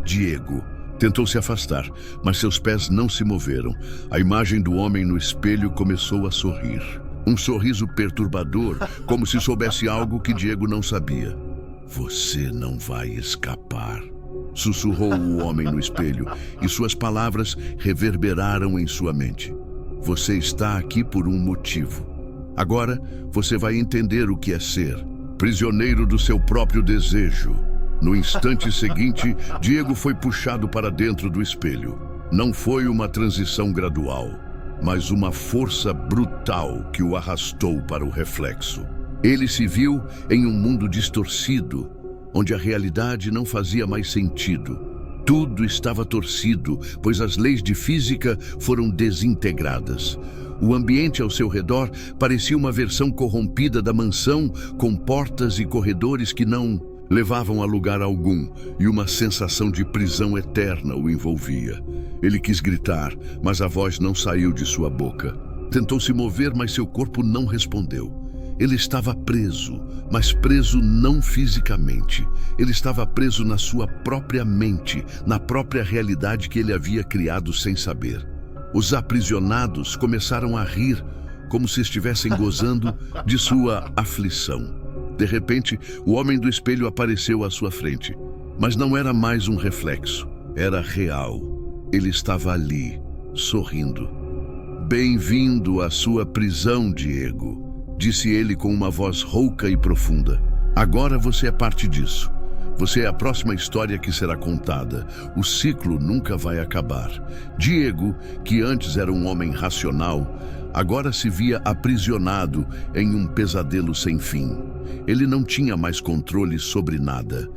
S6: Diego tentou se afastar, mas seus pés não se moveram. A imagem do homem no espelho começou a sorrir. Um sorriso perturbador, como se soubesse algo que Diego não sabia. Você não vai escapar, sussurrou o homem no espelho, e suas palavras reverberaram em sua mente. Você está aqui por um motivo. Agora você vai entender o que é ser prisioneiro do seu próprio desejo. No instante seguinte, Diego foi puxado para dentro do espelho. Não foi uma transição gradual, mas uma força brutal que o arrastou para o reflexo. Ele se viu em um mundo distorcido, onde a realidade não fazia mais sentido. Tudo estava torcido, pois as leis de física foram desintegradas. O ambiente ao seu redor parecia uma versão corrompida da mansão, com portas e corredores que não levavam a lugar algum, e uma sensação de prisão eterna o envolvia. Ele quis gritar, mas a voz não saiu de sua boca. Tentou se mover, mas seu corpo não respondeu. Ele estava preso, mas preso não fisicamente. Ele estava preso na sua própria mente, na própria realidade que ele havia criado sem saber. Os aprisionados começaram a rir, como se estivessem gozando de sua aflição. De repente, o homem do espelho apareceu à sua frente. Mas não era mais um reflexo, era real. Ele estava ali, sorrindo. Bem-vindo à sua prisão, Diego, disse ele com uma voz rouca e profunda. Agora você é parte disso. Você é a próxima história que será contada. O ciclo nunca vai acabar. Diego, que antes era um homem racional, agora se via aprisionado em um pesadelo sem fim. Ele não tinha mais controle sobre nada.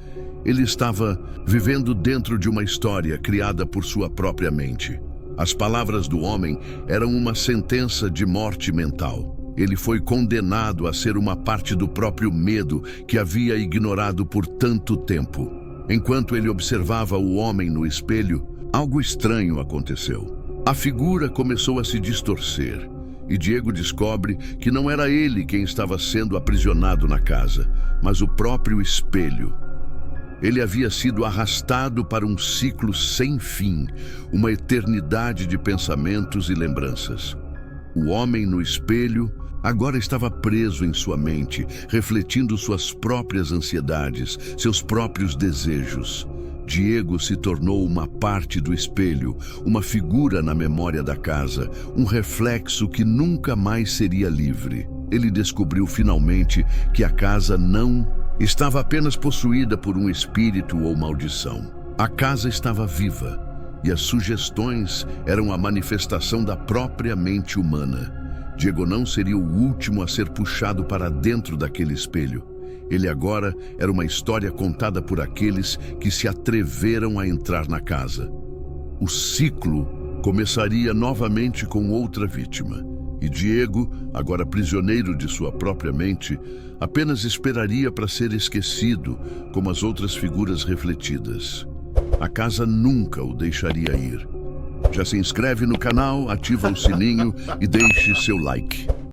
S6: Ele estava vivendo dentro de uma história criada por sua própria mente. As palavras do homem eram uma sentença de morte mental. Ele foi condenado a ser uma parte do próprio medo que havia ignorado por tanto tempo. Enquanto ele observava o homem no espelho, algo estranho aconteceu. A figura começou a se distorcer, e Diego descobre que não era ele quem estava sendo aprisionado na casa, mas o próprio espelho. Ele havia sido arrastado para um ciclo sem fim, uma eternidade de pensamentos e lembranças. O homem no espelho agora estava preso em sua mente, refletindo suas próprias ansiedades, seus próprios desejos. Diego se tornou uma parte do espelho, uma figura na memória da casa, um reflexo que nunca mais seria livre. Ele descobriu finalmente que a casa não estava apenas possuída por um espírito ou maldição. A casa estava viva, e as sugestões eram a manifestação da própria mente humana. Diego não seria o último a ser puxado para dentro daquele espelho. Ele agora era uma história contada por aqueles que se atreveram a entrar na casa. O ciclo começaria novamente com outra vítima. E Diego, agora prisioneiro de sua própria mente, apenas esperaria para ser esquecido, como as outras figuras refletidas. A casa nunca o deixaria ir. Já se inscreve no canal, ativa o sininho e deixe seu like.